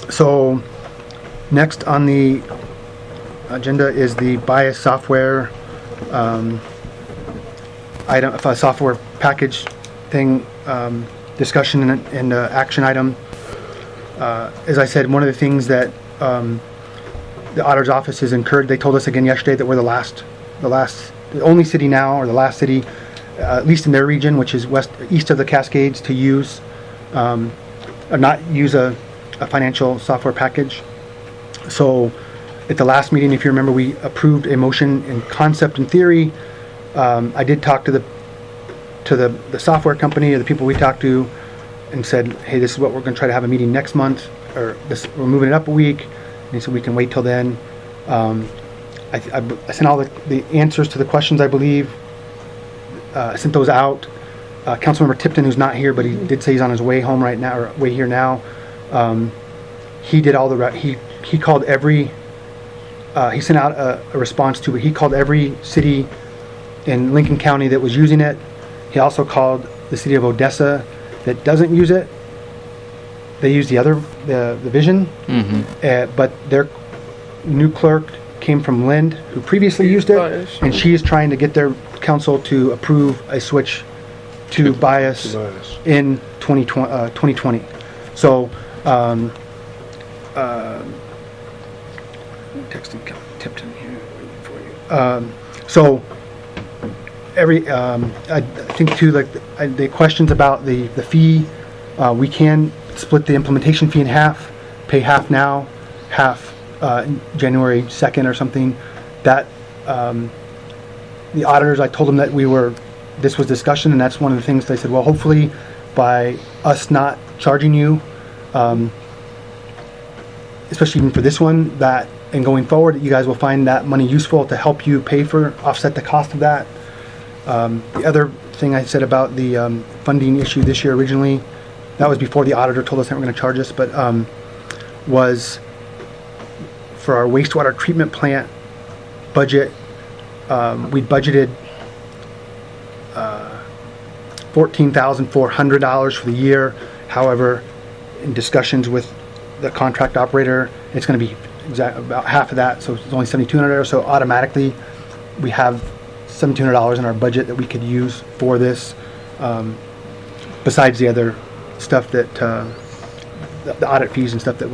So next on the agenda is the bias software item, software package thing, discussion and action item. As I said, one of the things that the auditor's office has incurred, they told us again yesterday that we're the only city now, or the last city, at least in their region, which is east of the Cascades, to use, or not use a financial software package. So at the last meeting, if you remember, we approved a motion in concept and theory. I did talk to the software company, or the people we talked to, and said, hey, this is what we're going to try to have a meeting next month, or we're moving it up a week. And he said we can wait till then. I sent all the answers to the questions, I believe. I sent those out. Councilmember Tipton, who's not here, but he did say he's on his way home right now, or way here now. He did all he called every, he sent out a response to it. He called every city in Lincoln County that was using it. He also called the city of Odessa that doesn't use it. They use the Vision, but their new clerk came from Lind, who previously used it, and she is trying to get their council to approve a switch to Bias in 2020. So, texting Tipton here for you. So, I think too, like, the questions about the fee, we can split the implementation fee in half, pay half now, half, January 2nd or something. That, the auditors, I told them that this was discussion, and that's one of the things they said, well, hopefully by us not charging you, especially even for this one, that, and going forward, you guys will find that money useful to help you offset the cost of that. The other thing I said about the funding issue this year originally, that was before the auditor told us they were going to charge us, but was for our wastewater treatment plant budget, we budgeted $14,400 for the year. However, in discussions with the contract operator, it's going to be about half of that, so it's only $7,200. So automatically, we have $1,700 in our budget that we could use for this, besides the other stuff that the audit fees and stuff that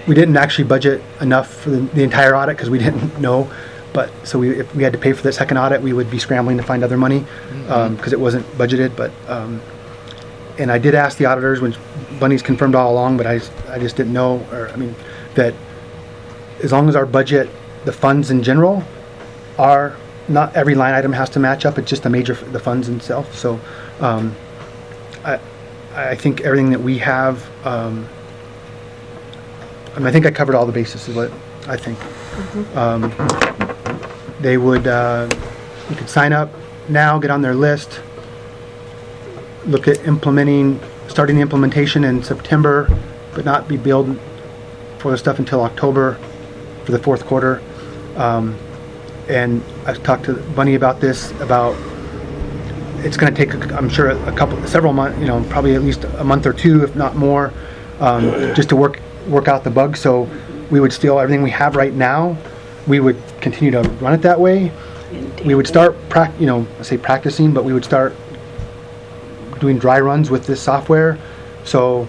we didn't actually budget enough for the entire audit because we didn't know. But so if we had to pay for the second audit, we would be scrambling to find other money because it wasn't budgeted. But and I did ask the auditors, which Bunny's confirmed all along, but I just didn't know, that as long as our budget, the funds in general, are not every line item has to match up. It's just the funds itself. So I think everything that we have, I think I covered all the bases is what I think. They would, you could sign up now, get on their list, look at starting the implementation in September, but not be billed for the stuff until October for the fourth quarter. And I've talked to Bunny about this, it's going to take, I'm sure, several months, probably at least a month or two, if not more, just to work out the bugs. So we would steal everything we have right now. We would continue to run it that way. We would start, practicing, but we would start doing dry runs with this software. So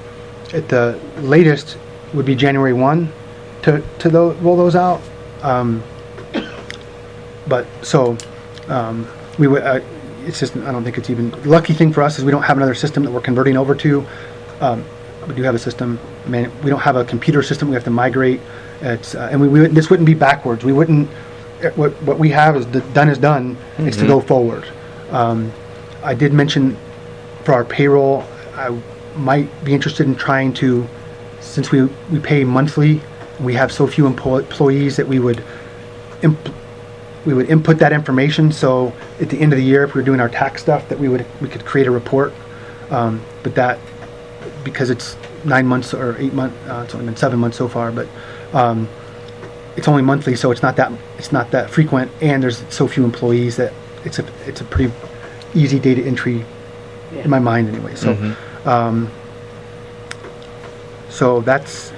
at the latest would be January 1 to roll those out. But so we would. It's just, I don't think it's even. The lucky thing for us is we don't have another system that we're converting over to. We do have a system. We don't have a computer system we have to migrate. It's and this wouldn't be backwards. We wouldn't. What we have is done is done. It's to go forward. I did mention for our payroll, I might be interested in trying to, since we pay monthly, we have so few employees that we would input that information. So at the end of the year, if we were doing our tax stuff, that we could create a report. But that, because it's 9 months or 8 months, it's only been 7 months so far, but it's only monthly, so it's not that frequent, and there's so few employees that it's a pretty easy data entry in my mind anyway. So so that's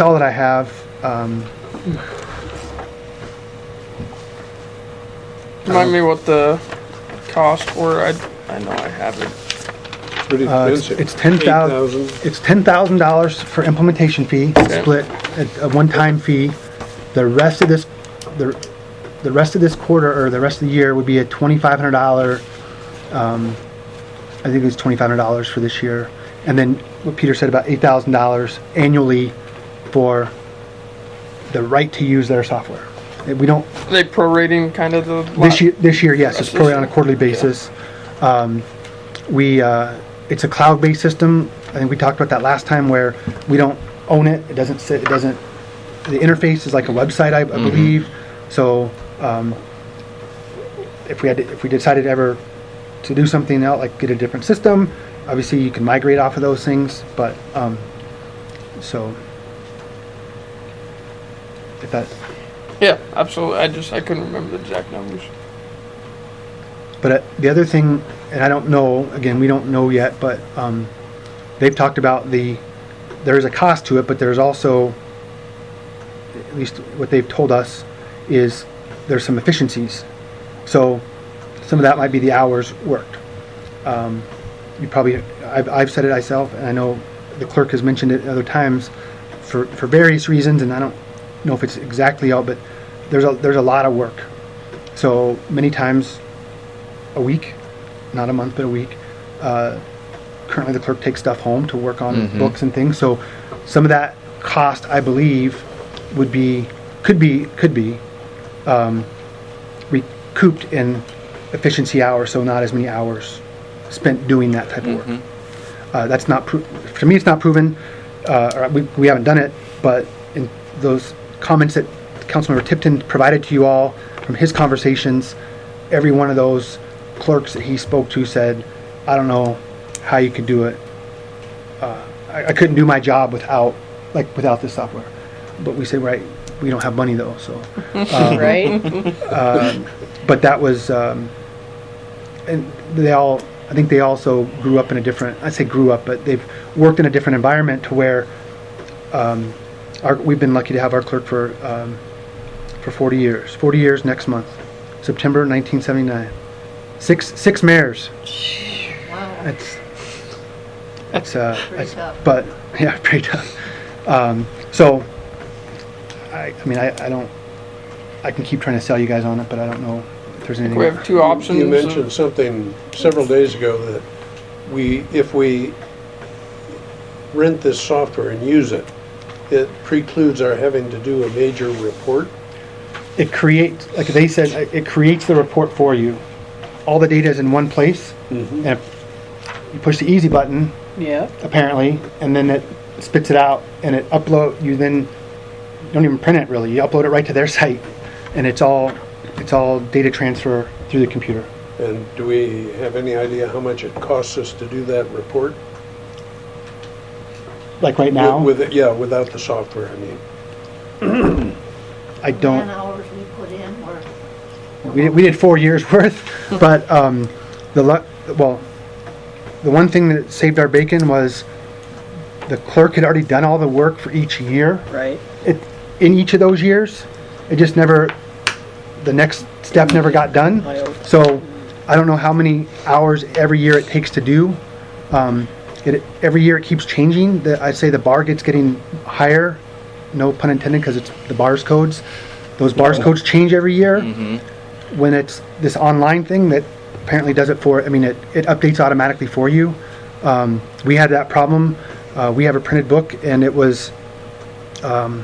all that I have. Remind me what the cost were. I know I have it. Pretty expensive. It's $10,000. It's $10,000 for implementation fee, split at a one-time fee. The rest of this, the rest of this quarter or the rest of the year would be a $2,500. I think it was $2,500 for this year, and then what Peter said about $8,000 annually for the right to use their software. We don't. Are they prorating kind of the This year, yes, it's probably on a quarterly basis. It's a cloud-based system. I think we talked about that last time, where we don't own it. It doesn't. The interface is like a website, I believe. So if we decided ever to do something else, like get a different system, obviously you can migrate off of those things. But so if that. Yeah, absolutely. I couldn't remember the exact numbers. But the other thing, and I don't know, again, we don't know yet, but they've talked about there's a cost to it, but there's also, at least what they've told us, is there's some efficiencies. So some of that might be the hours worked. I've said it myself, and I know the clerk has mentioned it other times for various reasons, and I don't know if it's exactly all, but there's a lot of work. So many times a week, not a month, but a week. Currently, the clerk takes stuff home to work on books and things. So some of that cost, I believe, could be recouped in efficiency hours. So not as many hours spent doing that type of work. That's not to me. It's not proven. Or we haven't done it, but in those comments that Councilmember Tipton provided to you all from his conversations, every one of those clerks that he spoke to said, "I don't know how you could do it. I couldn't do my job without this software." But we say, right, we don't have money though, so. Right? But that was, and I think they also grew up in a different, I say grew up, but they've worked in a different environment to where we've been lucky to have our clerk for 40 years. 40 years next month, September 1979. Six mayors. Wow, It's pretty tough. but yeah, pretty tough. So I mean I don't, I can keep trying to sell you guys on it, but I don't know if there's anything. We have two options. You mentioned something several days ago that if we rent this software and use it, it precludes our having to do a major report. It creates, like they said, it creates the report for you. All the data is in one place, and if you push the easy button, Yeah. apparently, and then it spits it out, and it you don't even print it really. You upload it right to their site, and it's all data transfer through the computer. And do we have any idea how much it costs us to do that report? Like right now, Without the software, I mean. I don't. Man hours we put in, or We did 4 years worth, but the one thing that saved our bacon was the clerk had already done all the work for each year. Right. In each of those years, it just never, the next step never got done. So I don't know how many hours every year it takes to do. Every year it keeps changing. I'd say the bar gets getting higher, no pun intended, because it's the bars codes. Those bars codes change every year. When it's this online thing that apparently does it for, I mean, it updates automatically for you. We had that problem. We have a printed book, and it was, the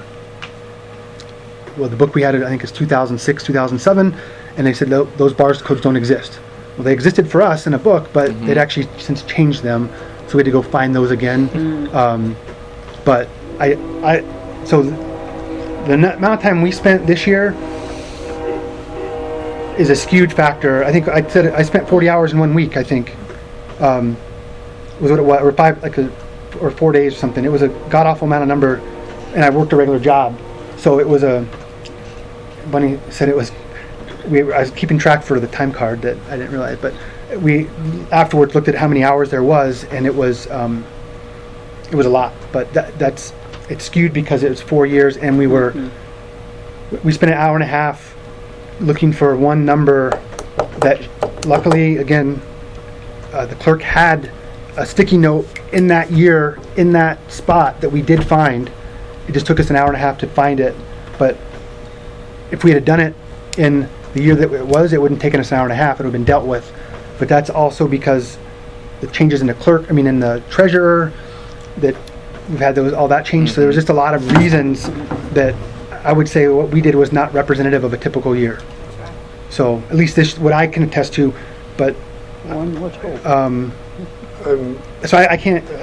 book we had, I think, is 2006, 2007, and they said those bars codes don't exist. Well, they existed for us in a book, but they'd actually since changed them, so we had to go find those again. But so the amount of time we spent this year is a skewed factor. I think I said I spent 40 hours in 1 week. I think was what it was, or 4 days or something. It was a god awful amount of number, and I worked a regular job, so it was Bunny said it was. I was keeping track for the time card that I didn't realize, but we afterwards looked at how many hours there was, and it was a lot. But it's skewed because it was 4 years, and we spent an hour and a half looking for one number that, luckily, again, the clerk had a sticky note in that year in that spot that we did find. It just took us an hour and a half to find it, but if we had done it in the year that it wouldn't have taken us an hour and a half. It would have been dealt with. But that's also because the changes in the treasurer, that we've had all that change. So there was just a lot of reasons that I would say what we did was not representative of a typical year. So at least this, what I can attest to, but One would hope. so I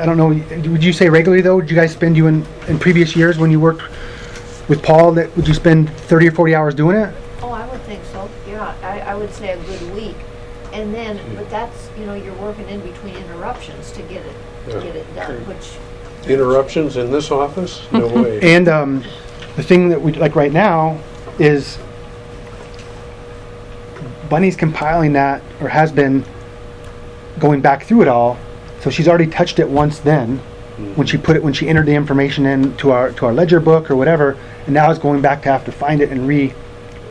don't know, would you say regularly though, did you guys spend in previous years when you worked with Paul, would you spend 30 or 40 hours doing it? oh, I would think so. Yeah, I would say a good week, and then, but that's, you're working in between interruptions to get it done, which. Interruptions in this office? No way. And the thing that we like right now is Bunny's compiling that, or has been going back through it all. So she's already touched it once then, when she entered the information into our ledger book or whatever, and now is going back to have to find it and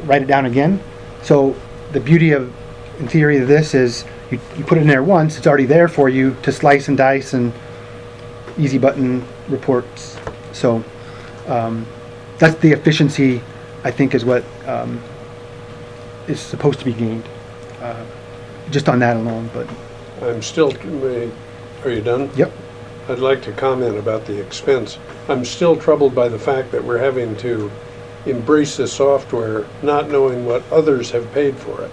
write it down again. So the beauty of, in theory, of this is you put it in there once, it's already there for you to slice and dice and easy button reports. So that's the efficiency, I think, is what is supposed to be gained. just on that alone, but, I'm still, are you done? yep. I'd like to comment about the expense. I'm still troubled by the fact that we're having to embrace this software, not knowing what others have paid for it.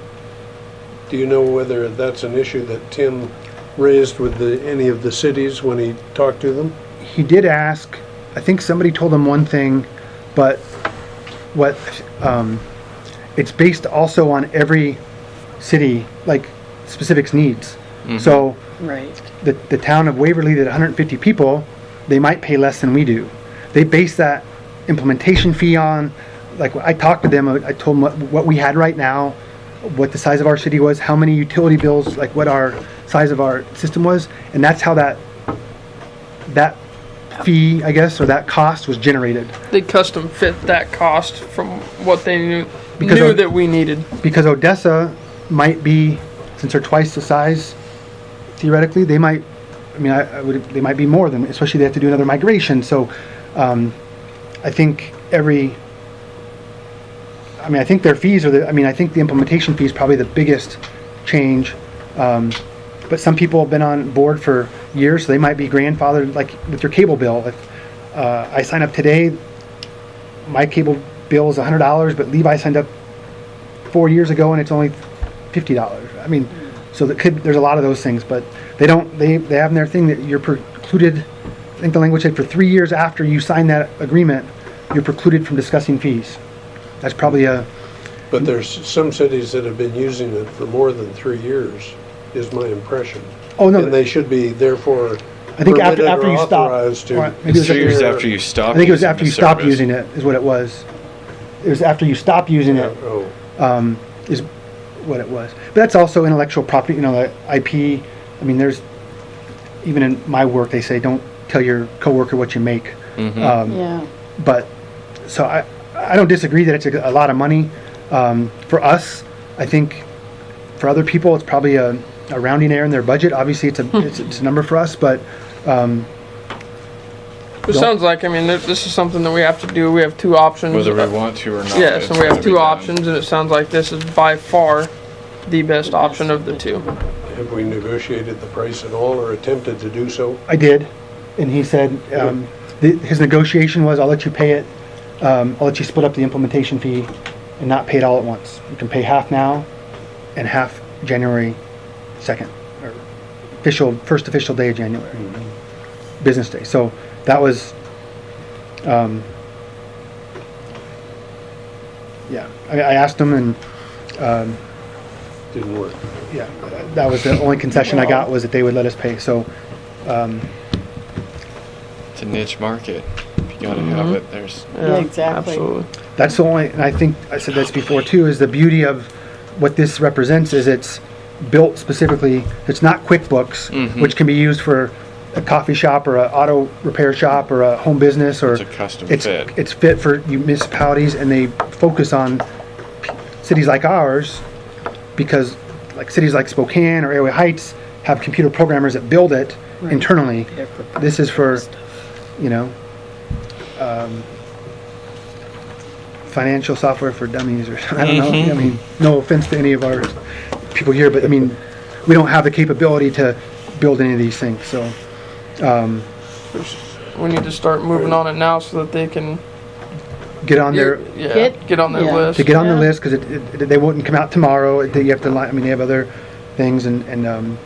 Do you know whether that's an issue that Tim raised with any of the cities when he talked to them? He did ask, I think somebody told him one thing, but what, it's based also on every city, like specifics needs. So Right. the town of Waverly, that 150 people, they might pay less than we do. They base that implementation fee on, like, I talked to them, I told them what we had right now, what the size of our city was, how many utility bills, like what our size of our system was, and that's how that fee, I guess, or that cost was generated. They custom fit that cost from what they knew Because knew of- that we needed. Because Odessa might be, since they're twice the size, theoretically, they might, I mean, they might be more than, especially they have to do another migration, so, I think I think their fees are I think the implementation fee is probably the biggest change, but some people have been on board for years, so they might be grandfathered, like with your cable bill. If, I sign up today, my cable bill is $100, but Levi signed up 4 years ago and it's only $50. I mean, so there's a lot of those things, but they have in their thing that you're precluded, I think the language said for 3 years after you sign that agreement, you're precluded from discussing fees. That's probably But there's some cities that have been using it for more than 3 years, is my impression. oh no, And they should be therefore I think after permitted or you stop. authorized or to. maybe it was 3 years after- after you stop. I think it was using after the you stop service. using it, is what it was. It was after you stop using it, Oh, is what it was. But that's also intellectual property, the IP. I mean, there's, even in my work, they say, don't tell your coworker what you make. Yeah. But, so I don't disagree that it's a lot of money. For us, I think for other people, it's probably a rounding error in their budget. Obviously, it's a number for us, but, It sounds like, I mean, this is something that we have to do. We have two options. Whether we want to or not. Yes, it's and we have gotta be two done. options, and it sounds like this is by far the best option of the two. have we negotiated the price at all or attempted to do so? I did. And he said, his negotiation was, I'll let you pay it, I'll let you split up the implementation fee and not pay it all at once. You can pay half now and half January 2nd, or first official day of January, business day. So that was, yeah, I asked him and, Didn't work. yeah, that was the only concession I got, was that they would let us pay. So, It's a niche market. If you gotta have it, there's. Yeah, exactly. Absolutely. that's the only, and I think I said this before too, is the beauty of what this represents is it's built specifically, it's not QuickBooks, which can be used for a coffee shop or a auto repair shop or a home business, or It's a custom fit. it's fit for municipalities, and they focus on cities like ours, because like cities like Spokane or Airway Heights have computer programmers that build it internally. This is for, financial software for dummies, or I don't know. I mean, no offense to any of our people here, but I mean, we don't have the capability to build any of these things. So, We need to start moving on it now so that they can get on their get on their Yeah. list. to get on the Yeah. list, because they wouldn't come out tomorrow. You have to. I mean, they have other things, and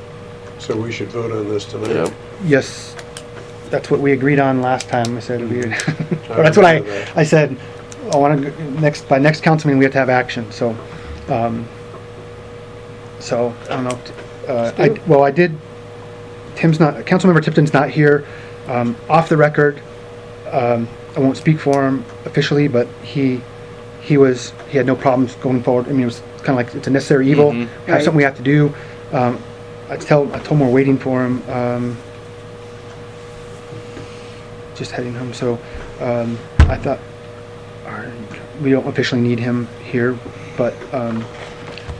So we should vote on this tonight. Yep. yes, that's what we agreed on last time. I said we, I or that's what remember that. I said. I want to by next council meeting we have to have action. So, so I don't know. I did. Tim's not. Councilmember Tipton's not here. Off the record, I won't speak for him officially, but he had no problems going forward. I mean, it was kind of like it's a necessary evil. Have Right. something we have to do. I told him we're waiting for him. Just heading home. So I thought we don't officially need him here, but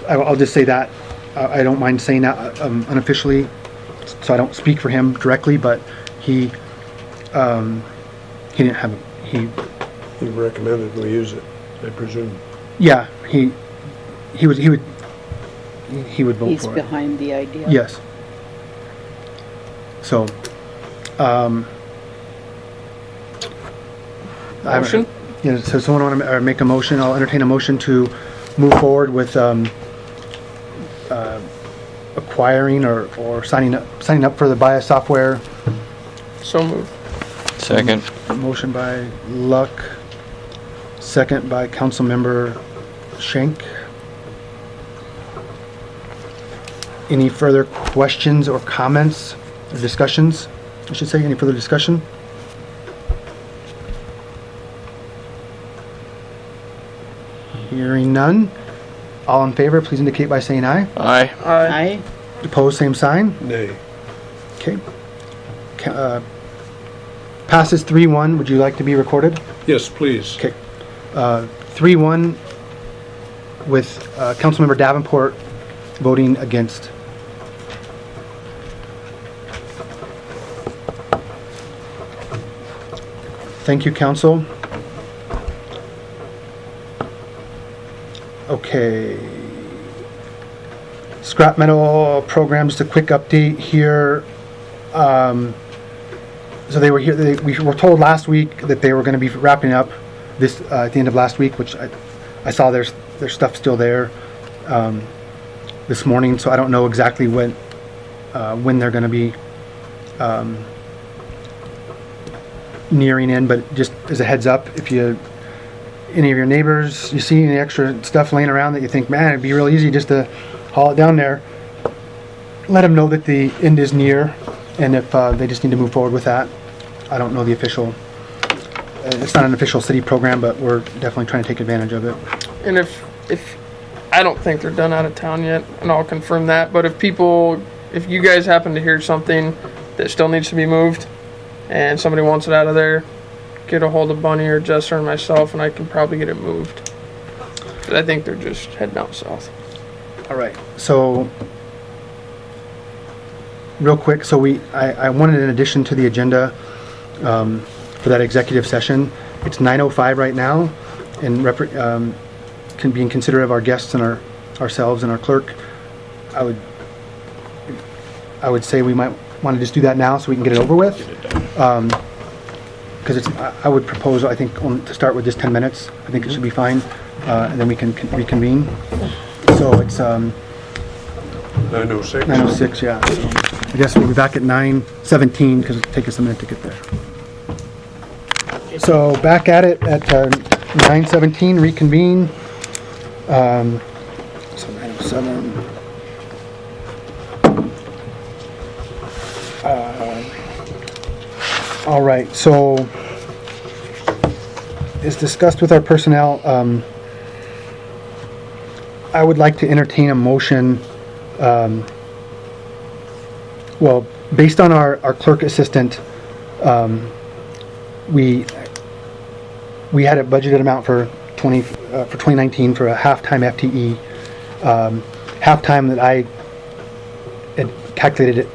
I'll just say that I don't mind saying that unofficially, so I don't speak for him directly. But he didn't have he. You recommended we use it, I presume. Yeah, he he would vote He's for it. behind the idea. Yes. So, Motion? Yeah, so someone want to make a motion? I'll entertain a motion to move forward with acquiring or signing up for the BIOS software. So moved. Second. Motion by Luck, second by Councilmember Schenk. Any further questions or comments or discussions? I should say, any further discussion? Hearing none. All in favor, please indicate by saying aye. Aye. Aye. Aye. Opposed, same sign. Nay. Okay. Passes 3-1. Would you like to be recorded? Yes, please. Okay. 3-1 with Councilmember Davenport voting against. Thank you, council. Okay. Scrap metal program, just a quick update here. So they were here, we were told last week that they were going to be wrapping up this at the end of last week, which I saw their stuff still there this morning, so I don't know exactly when they're going to be nearing in, but just as a heads up, if any of your neighbors, you see any extra stuff laying around that you think, man, it'd be real easy just to haul it down there, let them know that the end is near, and if they just need to move forward with that. I don't know the official, it's not an official city program, but we're definitely trying to take advantage of it. And if I don't think they're done out of town yet, and I'll confirm that, but if you guys happen to hear something that still needs to be moved and somebody wants it out of there, get a hold of Bunny or Jester and myself, and I can probably get it moved. But I think they're just heading out south. All right, so real quick, so I wanted an addition to the agenda for that executive session. It's 9:05 right now, and can be considerate of our guests and ourselves and our clerk. I would say we might want to just do that now so we can get it over with. Because I would propose, I think, to start with just 10 minutes. I think it should be fine, and then we can reconvene. So it's 9:06. 9:06, yeah. So I guess we'll be back at 9:17 because it'll take us a minute to get there. So back at it at 9:17, reconvene. So 9:07. All right, so as discussed with our personnel, I would like to entertain a motion. Well, based on our clerk assistant, we had a budgeted amount for 2019 for a half-time FTE. Half-time that I had calculated at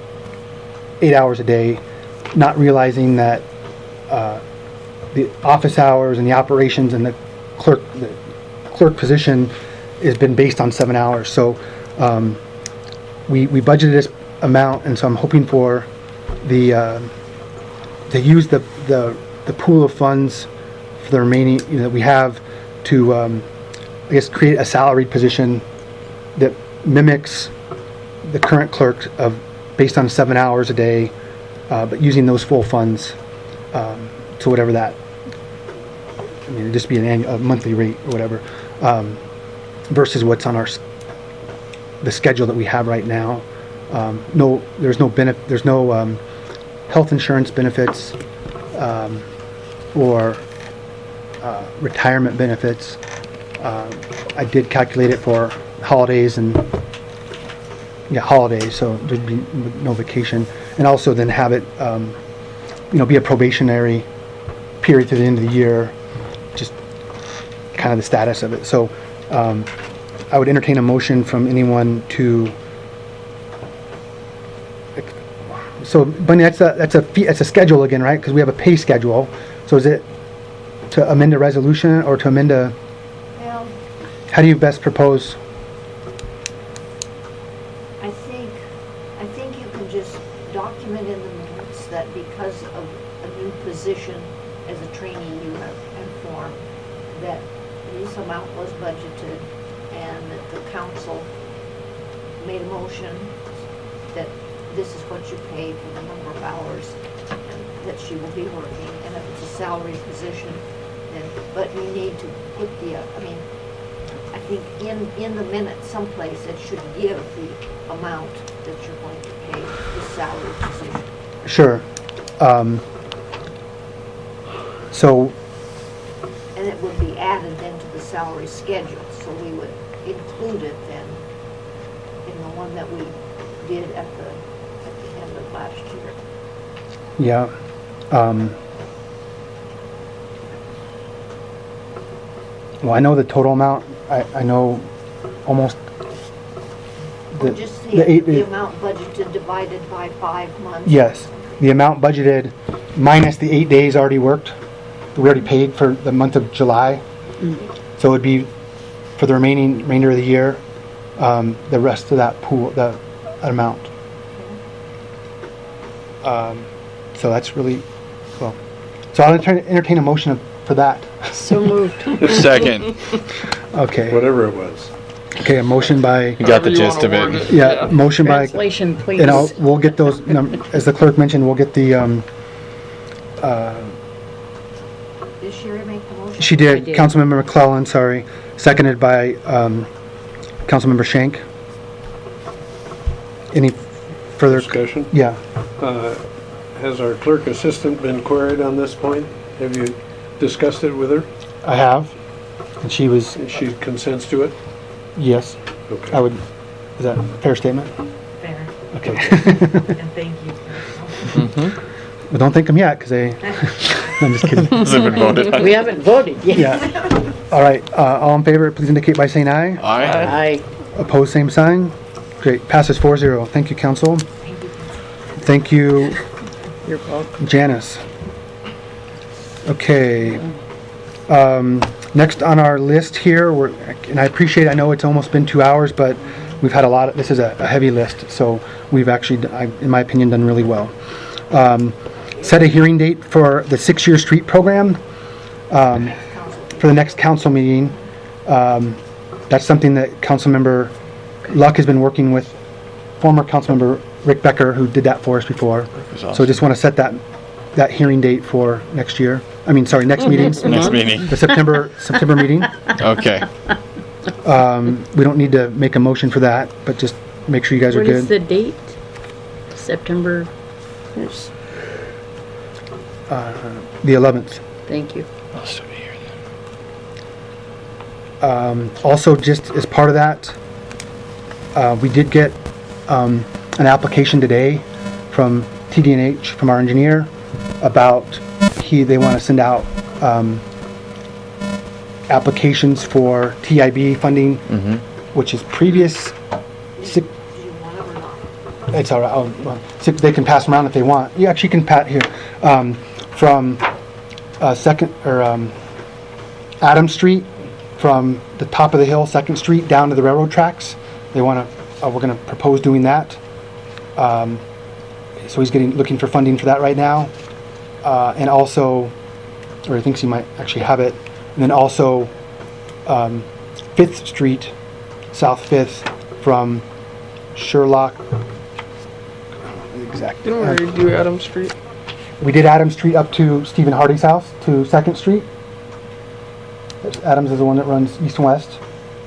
8 hours a day, not realizing that the office hours and the operations and the clerk position has been based on 7 hours. So we budgeted this amount, and so I'm hoping for to use the pool of funds for the remaining that we have to I guess create a salaried position that mimics the current clerk based on 7 hours a day, but using those full funds to whatever that. I mean, it'd just be a monthly rate or whatever, versus what's on the schedule that we have right now. There's no health insurance benefits or retirement benefits. I did calculate it for holidays and holidays, so there'd be no vacation, and also then have it be a probationary period to the end of the year, just kind of the status of it. So I would entertain a motion from anyone to. So, Bunny, that's a schedule again, right? Because we have a pay schedule. So is it to amend a resolution or to amend a? Well, How do you best propose? as a trainee, you have informed that this amount was budgeted and that the council made a motion that this is what you pay for the number of hours that she will be working, and if it's a salary position, then, but you need to put the, I think in the minutes someplace it should give the amount that you're going to pay the salary position. Sure. So, And it would be added into the salary schedule, so we would include it then in the one that we did at the end of last year. yeah. Well, I know the total amount. I know almost Just the eight. the amount budgeted divided by 5 months. Yes, the amount budgeted minus the 8 days already worked. We already paid for the month of July. So it would be for the remainder of the year, the rest of that pool, the amount. So that's really cool. So I'll entertain a motion for that. So moved. Second. Okay. Whatever it was. Okay, a motion by, You got the However you gist wanna of word it. yeah, motion by, Translation, please. and we'll get those, as the clerk mentioned, we'll get the, Did Sherry make the motion? she I did, did. Councilmember McClellan, sorry, seconded by, Councilmember Shank. Any further? Discussion? Yeah, Has our clerk assistant been queried on this point? Have you discussed it with her? I have, and she was, And she consents to it? yes, Okay. I would, is that a fair statement? Fair, Okay. and thank you. Well, don't thank them yet, because they, I'm just kidding. Hasn't been voted on. We haven't voted yet. Yeah. All right, all in favor, please indicate by saying aye. Aye. Aye. Opposed, same sign. Great, passes 4-0. Thank you, council. Thank you, You're welcome. Janice. Okay. Next on our list here, and I appreciate, I know it's almost been 2 hours, but we've had this is a heavy list, so we've actually, in my opinion, done really well. Set a hearing date for the 6-year street program for the next council meeting. That's something that Councilmember Luck has been working with former Councilmember Rick Becker, who did that for us before. So I just want to set that hearing date for next year. Next meeting. Next meeting. The September meeting. Okay. We don't need to make a motion for that, but just make sure you guys are What is good. the date? September, The 11th. thank you. Also, just as part of that, we did get an application today from TD&H, from our engineer, about they want to send out applications for TIB funding, which is previous. Do you want it or not? It's all right. They can pass them around if they want. You actually can pat here from Adams Street, from the top of the hill, 2nd Street, down to the railroad tracks. They want to. We're going to propose doing that. So he's looking for funding for that right now, and also, or he thinks he might actually have it. And then also, 5th Street, South 5th, from Sherlock. Exact. Didn't we already do Adams Street? We did Adams Street up to Stephen Hardy's house, to 2nd Street. Adams is the one that runs east and west.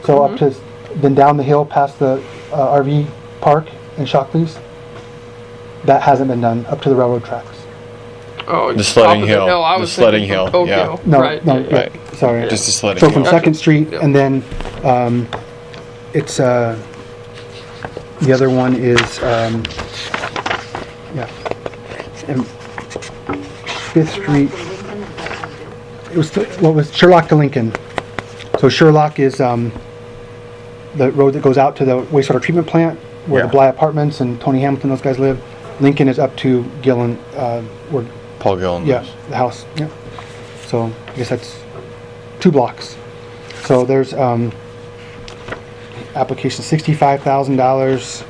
So up to, then down the hill past the RV park in Shockley's. That hasn't been done, up to the railroad tracks. Oh, The top sledding of the hill. I The was sledding thinking hill, from yeah. Tokyo. No, Right. no, yeah, yeah, Right. sorry. Just a sledding So hill. from Gotcha. 2nd Street, Yep. and then it's, the other one is, and 5th Street. Lincoln, is that what it is? It was, what was Sherlock to Lincoln. So Sherlock is the road that goes out to the wastewater treatment plant, where the Yeah. Bly Apartments and Tony Hamilton, those guys live. Lincoln is up to Gillen, where, Paul Gillen. yeah, the house, yeah. So I guess that's 2 blocks. So there's application $65,000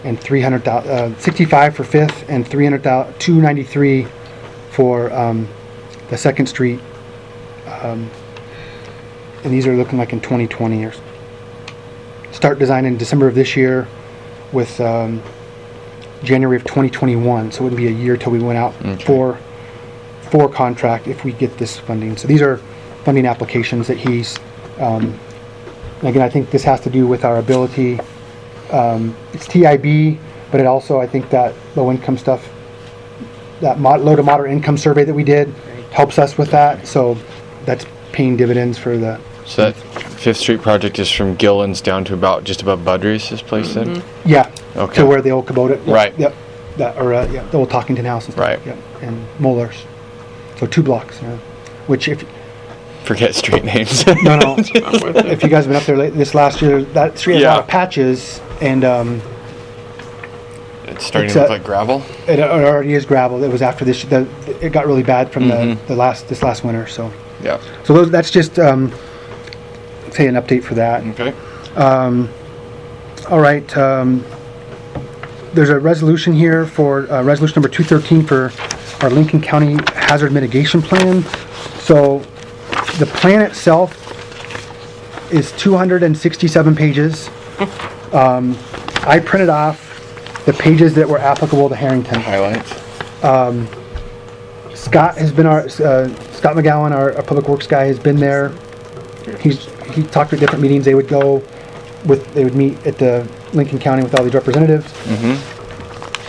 and $300,000, 65 for 5th and $293 for the Second Street. And these are looking like in 2020 or start design in December of this year with January of 2021. So it wouldn't be a year till we went out for contract if we get this funding. So these are funding applications that he's, and again, I think this has to do with our ability, it's TIB, but it also, I think that low income stuff, that low to moderate income survey that we did helps us with that. So that's paying dividends for the, So that Fifth Street project is from Gillen's down to about just above Budry's place then? yeah, Okay. to where the old Kubota. Yep, Right. Yep. That, or, yeah, the old Talkington house and stuff. Right. Yep. And Molars. So 2 blocks, which if, Forget street names. no, if you guys have been up there this last year, that street has a lot of patches and, It's starting It's to look a- like gravel? it already is gravel. It was after this, it got really bad from this last winter, so. Yeah. So that's just, say an update for that. Okay. All right, there's a resolution here for, resolution number 213 for our Lincoln County Hazard Mitigation Plan. So the plan itself is 267 pages. I printed off the pages that were applicable to Harrington. Highlights? Scott has been Scott McGowan, our Public Works guy, has been there. He talked at different meetings. They would meet at the Lincoln County with all these representatives.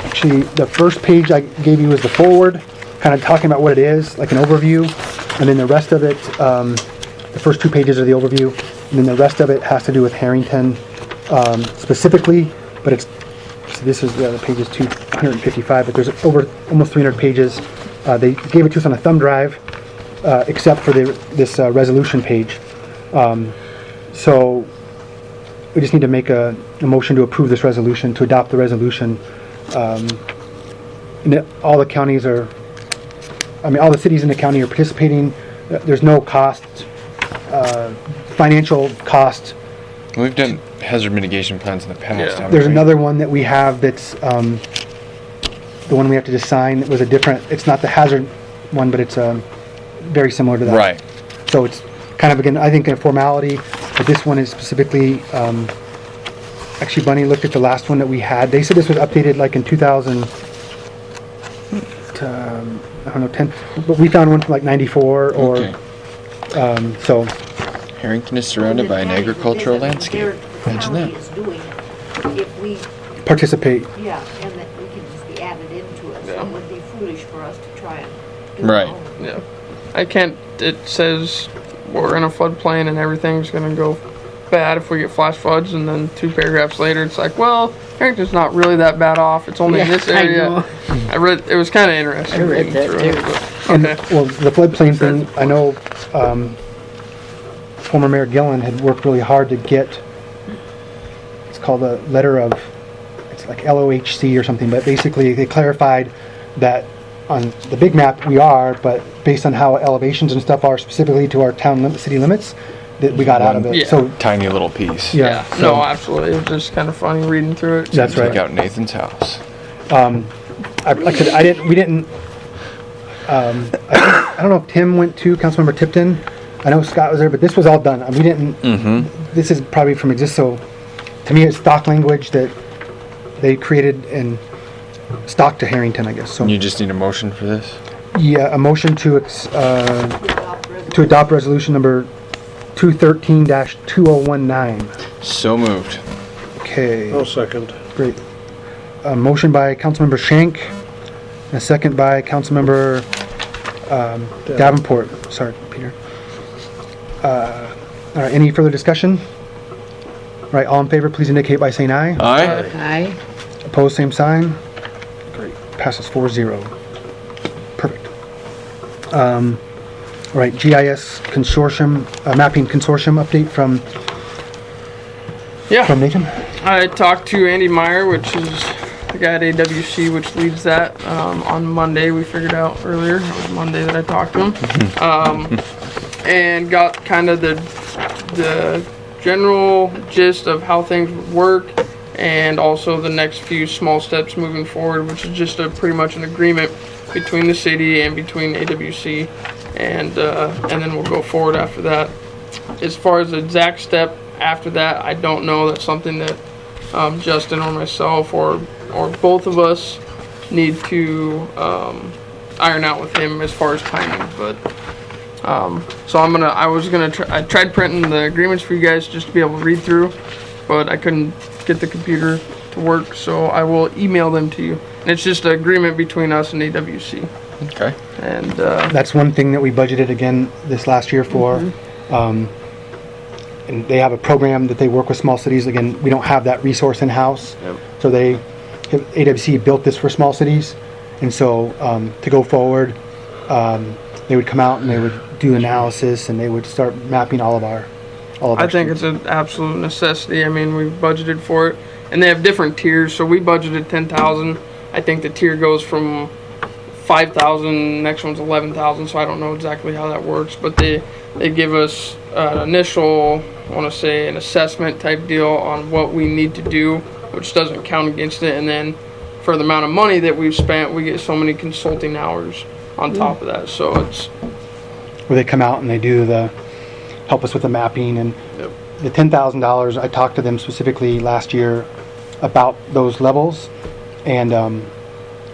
Actually, the first page I gave you was the forward, kind of talking about what it is, like an overview. And then the rest of it, the first 2 pages are the overview. And then the rest of it has to do with Harrington specifically, but so this is the page is 255, but there's over almost 300 pages. They gave it to us on a thumb drive, except for this resolution page. So we just need to make a motion to approve this resolution, to adopt the resolution. And all the counties are, all the cities in the county are participating. There's no cost, financial cost. We've done hazard mitigation plans in the past, Yeah. haven't There's we? another one that we have that's, the one we have to just sign. It was a different, it's not the hazard one, but it's very similar to that. Right. So it's kind of, again, I think a formality, but this one is specifically, actually Bunny looked at the last one that we had. They said this was updated like in 2000, I don't know, 10, but we found one from like 94 or, Okay. so, Harrington is surrounded by an agricultural landscape. Imagine The that. county is doing it. If we, participate. yeah, and that we can just be added into it, so Yeah. it would be foolish for us to try and do Right. it all. Yeah. I can't, it says we're in a floodplain and everything's gonna go bad if we get flash floods, and then 2 paragraphs later, it's like, well, Harrington's not really that bad off. It's only in Yeah, this I area. know. I read, it was kinda interesting. I read reading that through too. it, but- And, Okay. well, the floodplain thing, I know, former Mayor Gillen had worked really hard to get, it's called a letter of, it's like LOHC or something, but basically they clarified that on the big map we are, but based on how elevations and stuff are specifically to our city limits, that we got out of it. Yeah. So, Tiny little piece. yeah. Yeah, so- no, absolutely. It was just kind of funny reading through it. That's right. Take out Nathan's house. Like I said, we didn't, I don't know if Tim went to, Councilmember Tipton. I know Scott was there, but this was all done. We didn't, this is probably from so to me it's stock language that they created and stock to Harrington, I guess. So, You just need a motion for this? yeah, a motion to adopt resolution number 213-2019. So moved. Okay, I'll second. great. A motion by Councilmember Shank, and a second by Councilmember Davenport. Sorry, Peter. All right, any further discussion? All right, all in favor, please indicate by saying aye. Aye. Aye. Opposed, same sign. Great, passes 4-0. Perfect. All right, GIS consortium, mapping consortium update from Yeah. Nathan. I talked to Andy Meyer, which is the guy at AWC, which leads that, on Monday. We figured out earlier. It was Monday that I talked to him. And got kind of the general gist of how things would work, and also the next few small steps moving forward, which is just pretty much an agreement between the city and between AWC and then we'll go forward after that. As far as the exact step after that, I don't know. That's something that Justin or myself or both of us need to iron out with him as far as timing. But so I tried printing the agreements for you guys just to be able to read through, but I couldn't get the computer to work, so I will email them to you. And it's just an agreement between us and AWC. Okay. And That's one thing that we budgeted again this last year for. And they have a program that they work with small cities. Again, we don't have that resource in-house. Yep. So AWC built this for small cities. And so to go forward, they would come out and they would do analysis and they would start mapping all of our I think streets. it's an absolute necessity. I mean, we've budgeted for it, and they have different tiers. So we budgeted 10,000. I think the tier goes from 5,000. Next one's 11,000. So I don't know exactly how that works, but they give us an initial, I want to say, an assessment type deal on what we need to do, which doesn't count against it. And then for the amount of money that we've spent, we get so many consulting hours on top of that. So it's Where they come out and they do help us with the mapping and Yep. the $10,000. I talked to them specifically last year about those levels, and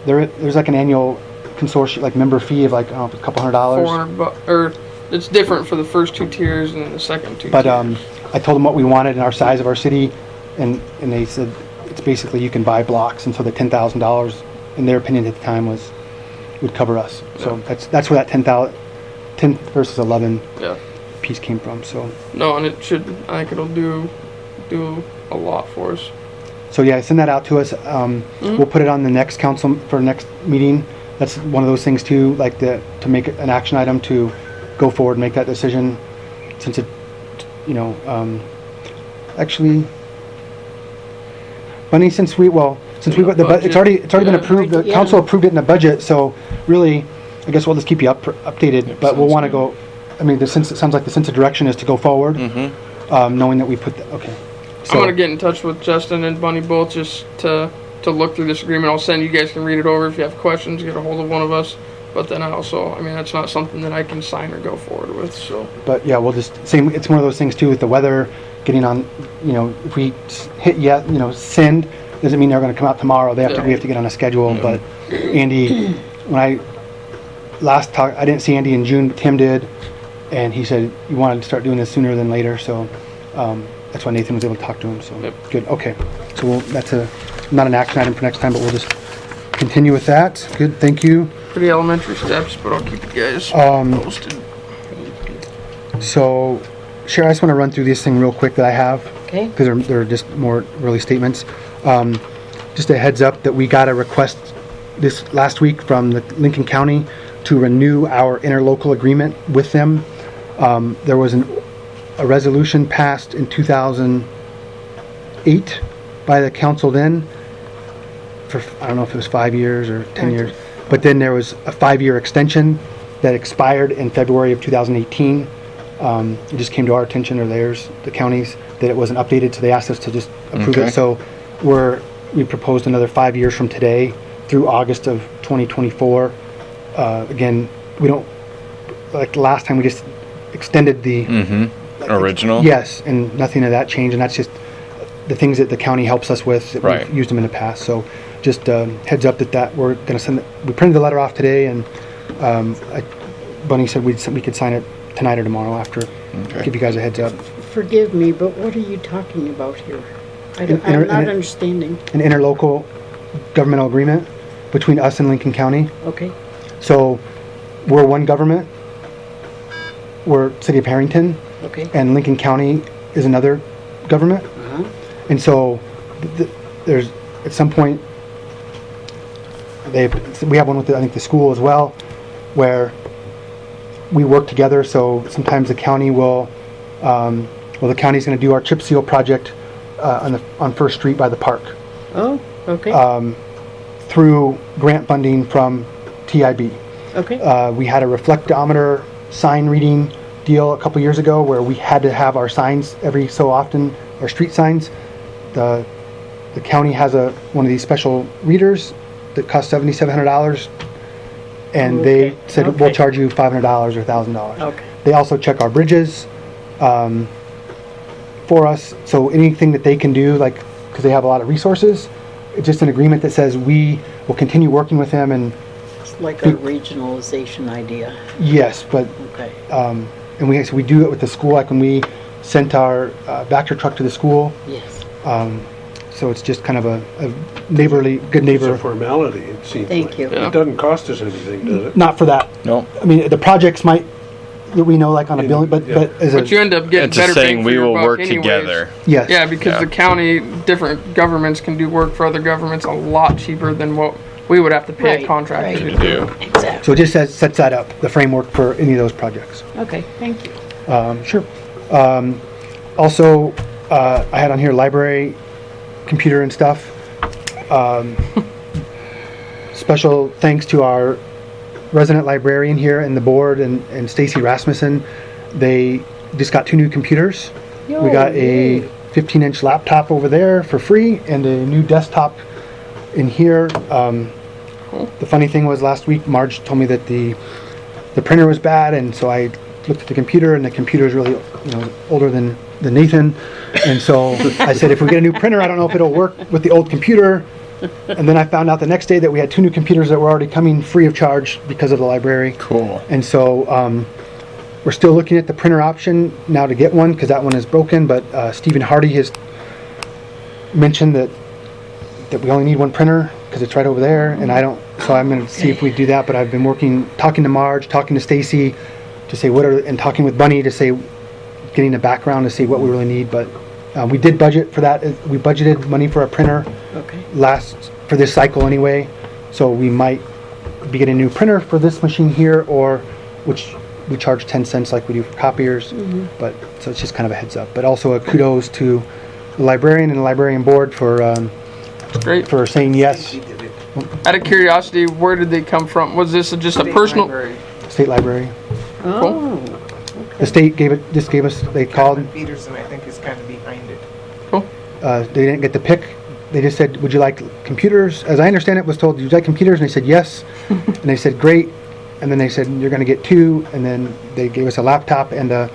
there's like an annual consortium, like member fee of like I don't know, a couple $100. $400, or it's different for the first two tiers and then the second two But tiers. I told them what we wanted and our size of our city, and they said it's basically you can buy blocks, and so the $10,000, in their opinion at the time, would cover us. So that's where that 10 versus 11 Yeah. piece came from. So No, and I think it'll do a lot for us. so yeah, send that out to us. We'll put it on the next council for next meeting. That's one of those things too, like to make it an action item to go forward and make that decision, since it, actually, Bunny, since we got it's already been approved. The Yeah. council approved it in the budget, so really, I guess we'll just keep you updated. But we'll want to go. I mean, it sounds like the sense of direction is to go forward, knowing that we put. Okay. So, I'm gonna get in touch with Justin and Bunny both just to look through this agreement. I'll send you guys can read it over. If you have questions, get a hold of one of us. But then that's not something that I can sign or go forward with. So But yeah, we'll just same. It's one of those things too with the weather getting on. If we hit send, doesn't mean they're going to come out tomorrow. We have to get on a schedule. But Andy, when I last talked, I didn't see Andy in June, but Tim did, and he said you wanted to start doing this sooner than later. So that's why Nathan was able to talk to him. So good. Okay. So that's not an action item for next time, but we'll just continue with that. Good. Thank you. pretty elementary steps, but I'll keep you guys posted. So, Sharon, I just want to run through this thing real quick that I have. Okay. Because they're just more really statements. Just a heads up that we got a request this last week from the Lincoln County to renew our interlocal agreement with them. There was a resolution passed in 2008 by the council then for, I don't know if it was 5 years or 10 years, but then there was a 5-year extension that expired in February of 2018. It just came to our attention, or theirs, the counties, that it wasn't updated, so they asked us to just approve Okay. it. So we proposed another 5 years from today through August of 2024. Again, we don't, like last time, we just extended the Original? Yes, and nothing of that changed, and that's just the things that the county helps us with, that Right. we've used them in the past. So just heads up that we're going to send it. We printed the letter off today, and Bunny said we could sign it tonight or tomorrow after. Okay. Give you guys a heads up. Forgive me, but what are you talking about here? I'm Inter- not inter- understanding. An interlocal governmental agreement between us and Lincoln County. Okay. So we're one government. We're City of Harrington, Okay. and Lincoln County is another government. Uh-huh. And so there's at some point we have one with I think the school as well, where we work together. So sometimes the county will the county's going to do our chip seal project on First Street by the park Oh, okay. through grant funding from TIB. Okay. We had a reflectometer sign reading deal a couple years ago where we had to have our signs every so often, our street signs. The county has one of these special readers that cost $7,700 and they Okay, said, we'll okay. charge you $500 or $1,000. Okay. They also check our bridges for us, so anything that they can do, like, because they have a lot of resources, it's just an agreement that says we will continue working with them, and It's like a regionalization idea. yes, but, Okay. and we do it with the school, like when we sent our Vector truck to the school, Yes. so it's just kind of a neighborly, good It's a neighbor. formality, it seems Thank like. you. Yeah. It doesn't cost us anything, does it? Not for that. No. I mean, the projects might, that we know, like on a building, but as But you a, end up getting It's better just saying bang for we your will buck work anyways. together. yes. Yeah, because Yeah. the county, different governments can do work for other governments a lot cheaper than what we would have to pay Right, a contractor right. to To do. do. Exactly. So it just sets that up, the framework for any of those projects. Okay, thank you. Sure. Also, I had on here library, computer and stuff. Special thanks to our resident librarian here and the board and Stacy Rasmussen. They just got 2 new computers. We got a 15-inch laptop over there for free and a new desktop in here. The funny thing was last week, Marge told me that the printer was bad, and so I looked at the computer, and the computer is really, older than Nathan. And so I said, if we get a new printer, I don't know if it'll work with the old computer. And then I found out the next day that we had 2 new computers that were already coming free of charge because of the library. Cool. And so we're still looking at the printer option now to get one, because that one is broken. But Stephen Hardy has mentioned that we only need 1 printer because it's right over there, and I don't. So I'm going to see if we do that. But I've been talking to Marge, talking to Stacy, to say and talking with Bunny to say, getting a background to see what we really need. But we did budget for that. We budgeted money for a printer Okay. for this cycle anyway. So we might be getting a new printer for this machine here, or which we charge 10 cents like we do for copiers. But so it's just kind of a heads up. But also a kudos to the librarian and the librarian board for Great. saying yes. Out of curiosity, where did they come from? Was this just a personal? State library. Oh, The state gave us. They called. Peterson, I think, is kind of behind it. They didn't get the pick. They just said, "Would you like computers?" As I understand it, was told, "Would you like computers?" And they said yes. And they said, "Great." And then they said, "You're going to get 2." And then they gave us a laptop and a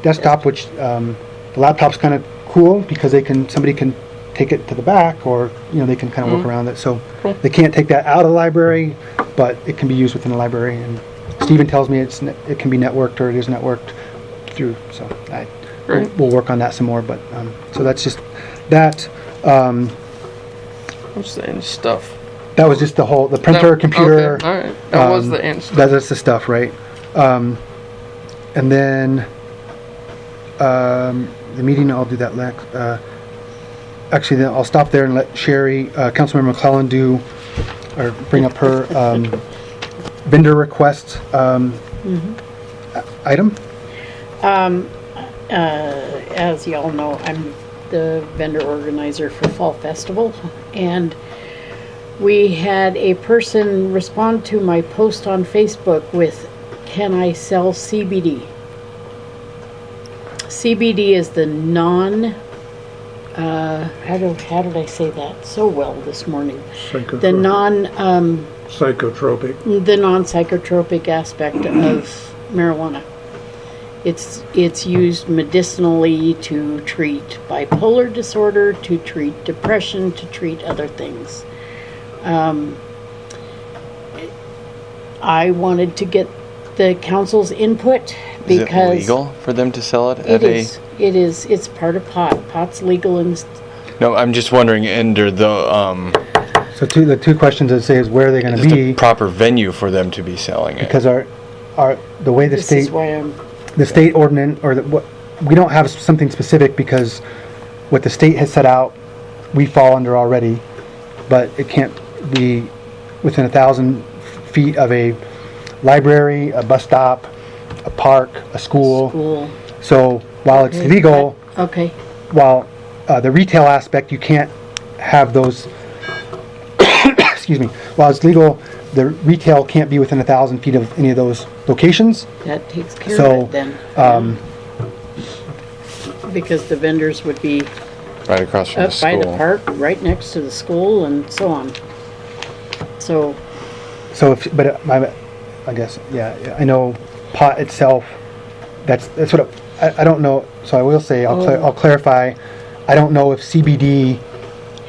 desktop, which the laptop's kind of cool because somebody can take it to the back, or they can kind of work around it. So they can't take that out of the library, but it can be used within the library. And Stephen tells me it can be networked, or it is networked through. So we'll work on that some more. But so that's just that. I'm saying stuff. That was just the printer, computer. Okay, all right. That was the answer. That's the stuff, right? And then the meeting, I'll do that next. Actually, then I'll stop there and let Sherry, Councilmember McClellan, bring up her vendor request item. as y'all know, I'm the vendor organizer for Fall Festival, and we had a person respond to my post on Facebook with, "Can I sell CBD?" CBD is the how did I say that so well this morning? The non-psychotropic aspect of marijuana. It's used medicinally to treat bipolar disorder, to treat depression, to treat other things. I wanted to get the council's input Is it because legal for them to sell it it is. It's part of pot. Pot's legal in. No, I'm just wondering under the So the 2 questions I'd say is where are they going to is be? the proper venue for them to be selling it. Because the way the This state is why I'm. the state ordinance, or we don't have something specific, because what the state has set out, we fall under already, but it can't be within 1,000 feet of a library, a bus stop, a park, a school. So while it's Okay. legal, Okay. while the retail aspect, you can't have those, excuse me, while it's legal, the retail can't be within 1,000 feet of any of those locations. That takes care So, of it then. Because the vendors would be Right across from the up by school. the park, right next to the school and so on. So, So if, but I guess, yeah, I know pot itself, that's what, I don't know, so I will say, I'll clarify, I don't know if CBD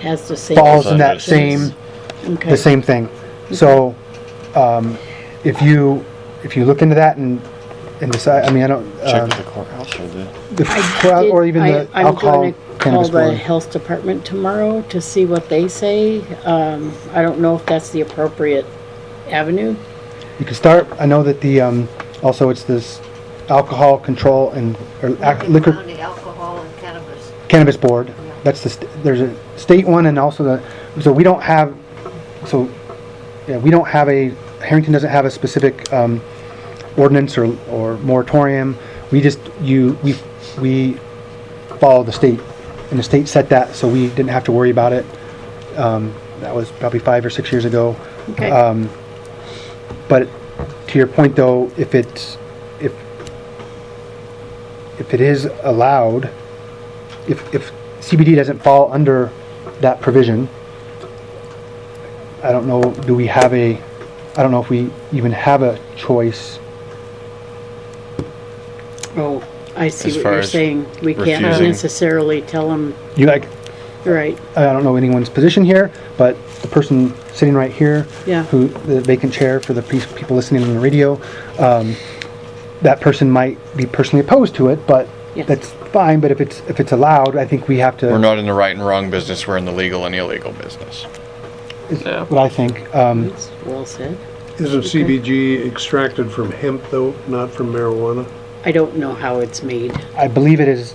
Has the same. falls in that restrictions. same, Okay. the same thing. So, if you look into that and decide, I mean, I don't, Check with the courthouse or the. or even the I'm alcohol going to call cannabis the board. health department tomorrow to see what they say. I don't know if that's the appropriate avenue. You can start, I know that the, also it's this alcohol control and, or liquor County Alcohol and Cannabis. cannabis board. That's there's a state one and also so we don't have, Harrington doesn't have a specific, ordinance or moratorium. We just, we follow the state, and the state set that, so we didn't have to worry about it. That was probably 5 or 6 years ago. Okay. But to your point though, if it is allowed, if CBD doesn't fall under that provision, I don't know, I don't know if we even have a choice. Oh, I see As what far you're as saying. We can't refusing. necessarily tell them, You like, right, I don't know anyone's position here, but the person sitting right here, Yeah. who, the vacant chair for the people listening on the radio, that person might be personally opposed to it, but Yes. that's fine. But if it's allowed, I think we have to. We're not in the right and wrong business. We're in the legal and illegal business. is Yeah. what I think. That's well said. Isn't CBG extracted from hemp though, not from marijuana? I don't know how it's made. I believe it is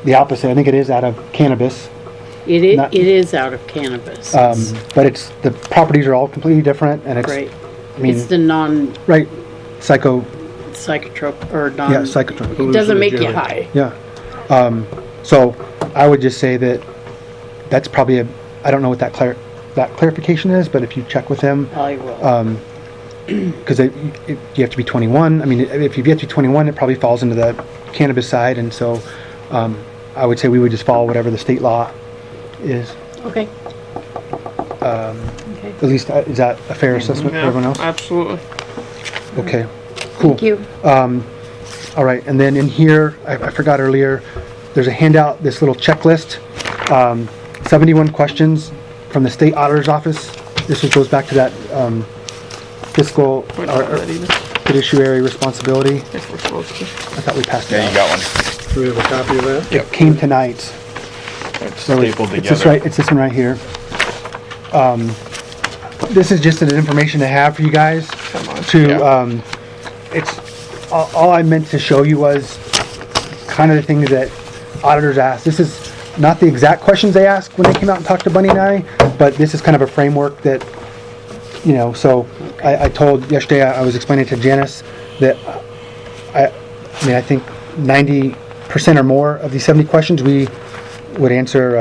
the opposite. I think it is out of cannabis, Not- It is out of cannabis. but the properties are all completely different, and it's Right. I mean, It's the right, psycho, non-psychotrope or non. yeah, psychotropic. It doesn't make you Hallucinogenic. high. Yeah. So I would just say that's probably I don't know what that clarification is, but if you check with them, I will. because you have to be 21. I mean, if you get to 21, it probably falls into the cannabis side, and so I would say we would just follow whatever the state law is. Okay. Okay. At least, is that a fair assessment for Yeah, everyone else? absolutely. Okay, cool. Thank you. All right, and then in here, I forgot earlier, there's a handout, this little checklist, 71 questions from the state auditor's office. This goes back to that fiscal We or don't have that either, fiduciary responsibility. if we're supposed to. I thought we passed it Yeah, you out. got one. Do we have a copy of that? It came tonight. It's So stapled it's this together. right, it's this one right here. This is just an information to have for you guys to, Yeah. it's, all I meant to show you was kind of the things that auditors ask. This is not the exact questions they asked when they came out and talked to Bunny and I, but this is kind of a framework that, so I told yesterday, I was explaining to Janice that I mean, I think 90% or more of these 70 questions we would answer,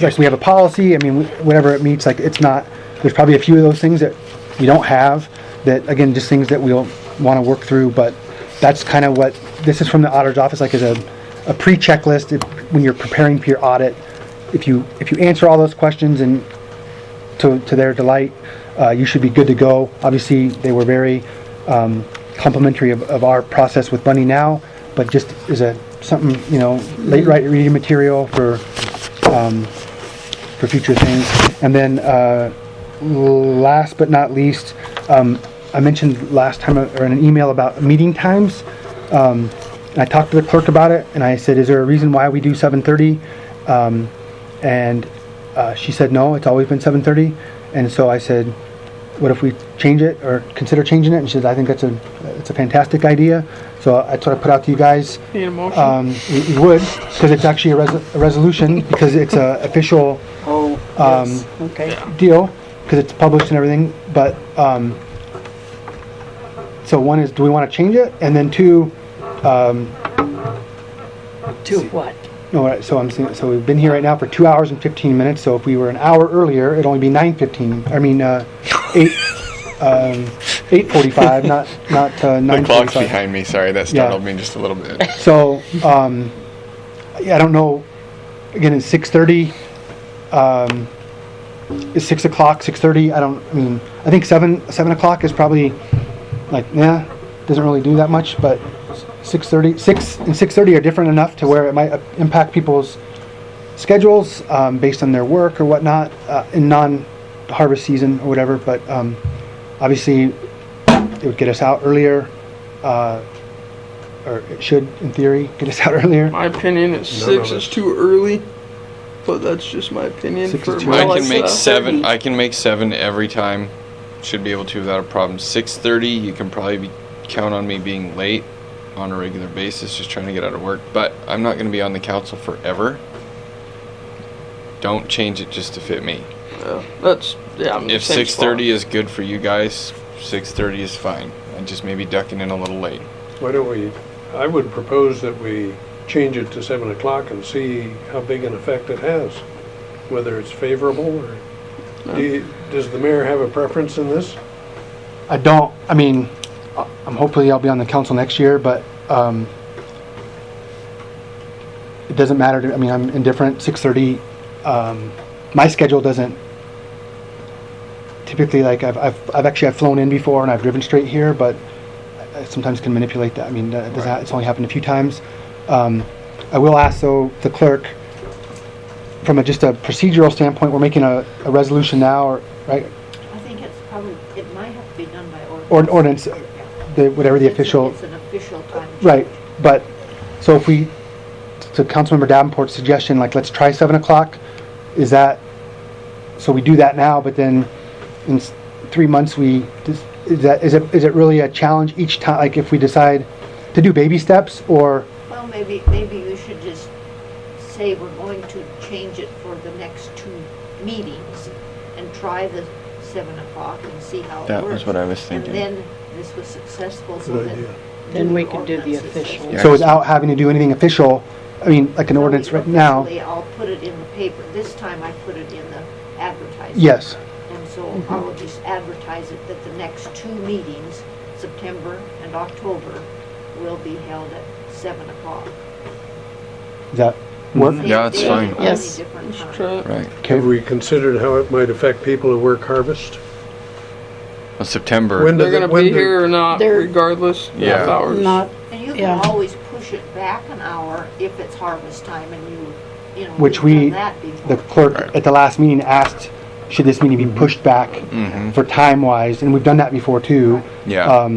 like we have a policy, I mean, whatever it meets, like it's not, there's probably a few of those things that we don't have, that again, just things that we'll want to work through, but that's kind of what, this is from the auditor's office, like as a pre-checklist, when you're preparing for your audit, if you answer all those questions and to their delight, you should be good to go. Obviously, they were very complimentary of our process with Bunny Now, but just as something, late reading material for future things. And then last but not least, I mentioned last time or in an email about meeting times. And I talked to the clerk about it, and I said, is there a reason why we do 7:30? And she said, no, it's always been 7:30. And so I said, what if we change it or consider changing it? And she said, I think it's a fantastic idea. So that's what I put out to you guys. Need a motion? We would, because it's actually a resolution, because it's a official Oh, yes. Okay. deal, because it's published and everything. But so one is, do we want to change it? And then two, To what? no, so I'm saying, so we've been here right now for 2 hours and 15 minutes. So if we were an hour earlier, it'd only be 9:15. I mean, 8:45, not The 9:45. clock's behind me. Sorry, that startled me just a little bit. So, yeah, I don't know. Again, it's 6:30. is 6 o'clock, 6:30? I think 7 o'clock is probably like, doesn't really do that much, but 6:30, 6 and 6:30 are different enough to where it might impact people's schedules based on their work or whatnot in non-harvest season or whatever, but obviously it would get us out earlier, or it should, in theory, get us out earlier. My opinion is None of 6 is us. too early, but that's just my opinion. 6 for is too my- early. I can make it's, 7. 30. I can make 7 every time. Should be able to without a problem. 6:30, you can probably count on me being late on a regular basis, just trying to get out of work. But I'm not going to be on the council forever. Don't change it just to fit me. I'm If same 6:30 is good for you guys, 6:30 is fine. I'm just maybe ducking in a little late. Why don't we, I would propose that we change it to 7 o'clock and see how big an effect it has, whether it's favorable or, does the mayor have a preference in this? I don't, hopefully I'll be on the council next year, but it doesn't matter to, I'm indifferent. 6:30, my schedule doesn't typically, like, I've flown in before and I've driven straight here, but I sometimes can manipulate that. It's only happened a few times. I will ask, though, the clerk, from just a procedural standpoint, we're making a resolution now, or, right? I think it's probably, it might have to be done by Ordinance, ordinance. whatever the official. It's an official time. Right, but, so if we, to Councilmember Davenport's suggestion, like, let's try 7 o'clock, is that, so we do that now, but then in 3 months, is it really a challenge each time, like, if we decide to do baby steps, or, Well, maybe you should just say we're going to change it for the next 2 meetings and try the 7 o'clock and see how it works. That was what I was thinking. And then this was successful, so Good that. idea. Then we the can do the ordinance is official. successful. so without having to do anything official, like an So ordinance right now? officially, I'll put it in the paper. This time I put it in the advertising. Yes, And so I will just advertise it that the next 2 meetings, September and October, will be held at 7 o'clock. does that work? Mhm. Yeah, that's Same fine. day, only Yes. different Let's time. try it. Right. Okay, Have we considered how it might affect people who work harvest? Well, September. When They're does it- gonna when be do- here or not, They're- regardless. Yeah. Half hours. Not, And you Yeah. can always push it back an hour if it's harvest time and you know. Which we've we- done that the before. clerk at the last meeting asked, should this meeting be pushed back Mm-hmm. for time-wise, and we've done that before, too. Yeah.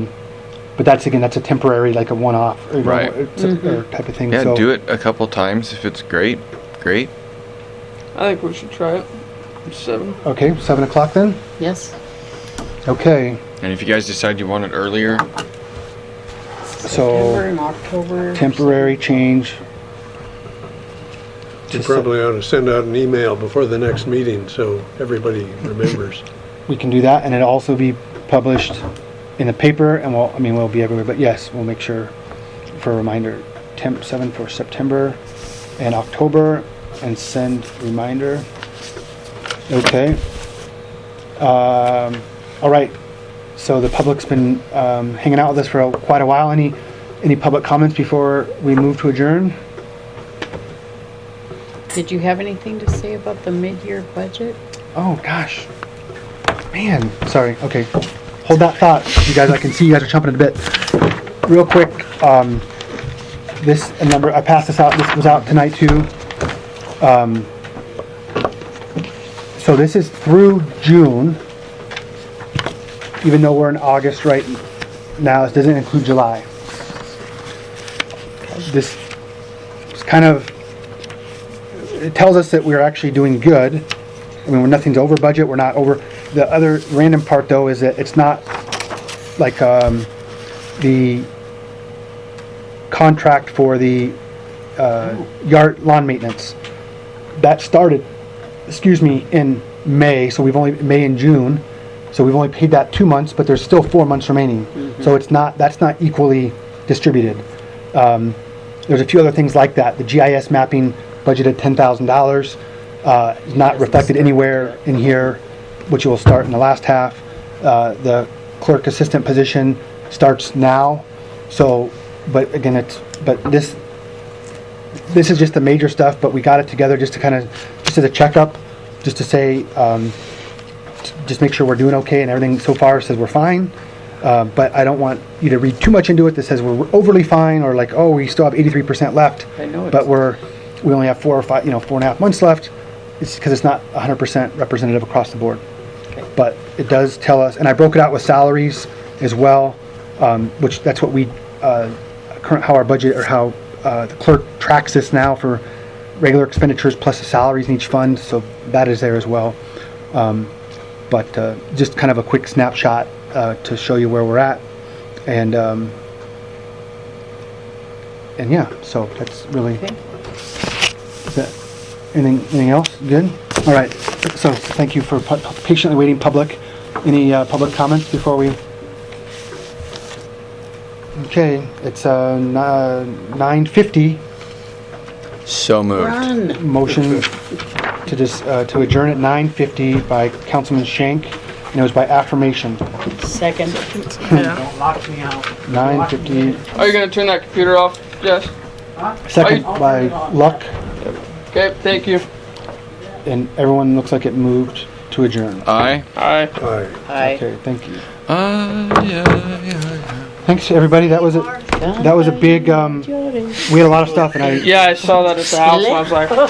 But that's a temporary, like a one-off, Right. or type of thing, Yeah, so. do it a couple times. If it's great, great. I think we should try it. 7. Okay, 7 o'clock then? yes. Okay, And if you guys decide you want it earlier, September so and October. temporary change. You to probably ought to send out an email before the next meeting so everybody remembers. We can do that, and it'll also be published in the paper, and we'll be everywhere, but yes, we'll make sure for a reminder, 7 for September and October, and send reminder. Okay. All right, so the public's been hanging out with us for quite a while. Any public comments before we move to adjourn? Did you have anything to say about the mid-year budget? Oh, gosh. Man, sorry. Okay. Hold that thought. You guys, I can see you guys are chomping at the bit. Real quick, this number, I passed this out. This was out tonight, too. So this is through June, even though we're in August right now. This doesn't include July. This is kind of, it tells us that we're actually doing good. When nothing's over budget, we're not over. The other random part, though, is that it's not like the contract for the yard lawn maintenance. That started, in May, so May and June. So we've only paid that 2 months, but there's still 4 months remaining. So that's not equally distributed. There's a few other things like that. The GIS mapping budgeted $10,000. Is not reflected anywhere in here, which will start in the last half. The clerk assistant position starts now. So, but again, this is just the major stuff, but we got it together just to just as a checkup just to say, just make sure we're doing okay, and everything so far says we're fine. But I don't want you to read too much into it that says we're overly fine, or like, oh, we still have 83% left, I know but it's- we only have 4.5 months left. It's because it's not 100% representative across the board. But it does tell us, and I broke it out with salaries as well, which that's what we, how our budget, or how the clerk tracks this now for regular expenditures plus the salaries in each fund, so that is there as well. But just kind of a quick snapshot to show you where we're at. And yeah, so that's really, is that, anything else? Good? All right, so thank you for patiently waiting, public. Any public comments before we? Okay, it's 9:50. So moved. Run. Motion to just, to adjourn at 9:50 by Councilman Shank, and it was by affirmation. Second. Don't lock me out. 9:50, Are you gonna turn that computer off, Jess? second by Luck, Okay, thank you. and everyone looks like it moved to adjourn. Aye. Aye. Aye. Aye. Okay, thank you. Yeah. Thanks, everybody. That was a big, we had a lot of stuff, and I, Yeah, I saw that at the house and I was like, oh.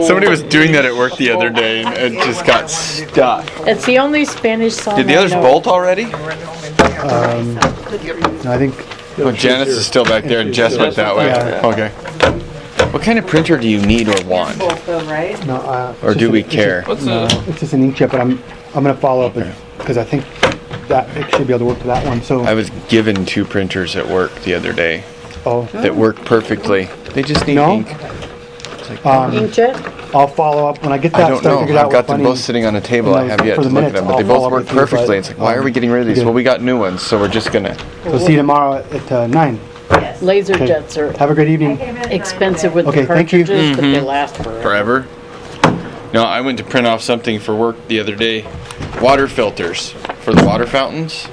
Somebody was doing that at work the other day and it just got stuck. It's the only Spanish song Did the I others know. bolt already? I think, Oh, Janice is still back there and Jess went that way. Yeah. Okay. What kind of printer do you need or want? Right? no, Or do we care? What's No, the, it's just an inkjet, but I'm gonna follow up because I think that it should be able to work to that one. So, I was given 2 printers at work the other day oh, that work perfectly. They just need No? ink. Inkjet? I'll follow up when I get I that don't stuff know. figured out. I've got with them Bunny. both sitting on a table. you I know, have yet for to the look at minutes, them, but I'll they both follow up work with you, perfectly. but, It's like, why are we getting rid of these? good. Well, we got new ones, so we're just gonna. So see you tomorrow at 9. Laser Okay. jets are Have a great evening. expensive with Okay, the thank you. cartridges, but they last forever. Forever? No, I went to print off something for work the other day. Water filters for the water fountains.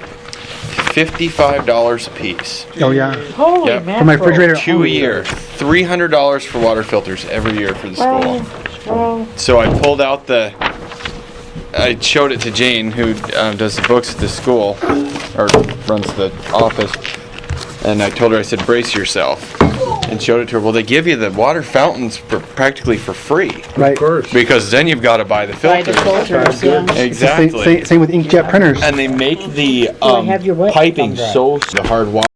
$55 a piece. Oh yeah, Holy Yep. mackerel. for my refrigerator. 2 a year. $300 for water filters every year for the school. Well, So I pulled out I showed it to Jane, who does the books at the school, or runs the office, and I told her, I said, brace yourself, and showed it to her. Well, they give you the water fountains practically for free, Right. Of course. because then you've got to buy the by the filters. filters, yeah. Exactly. Same with inkjet printers. And they make the I have your what? piping so the hard water.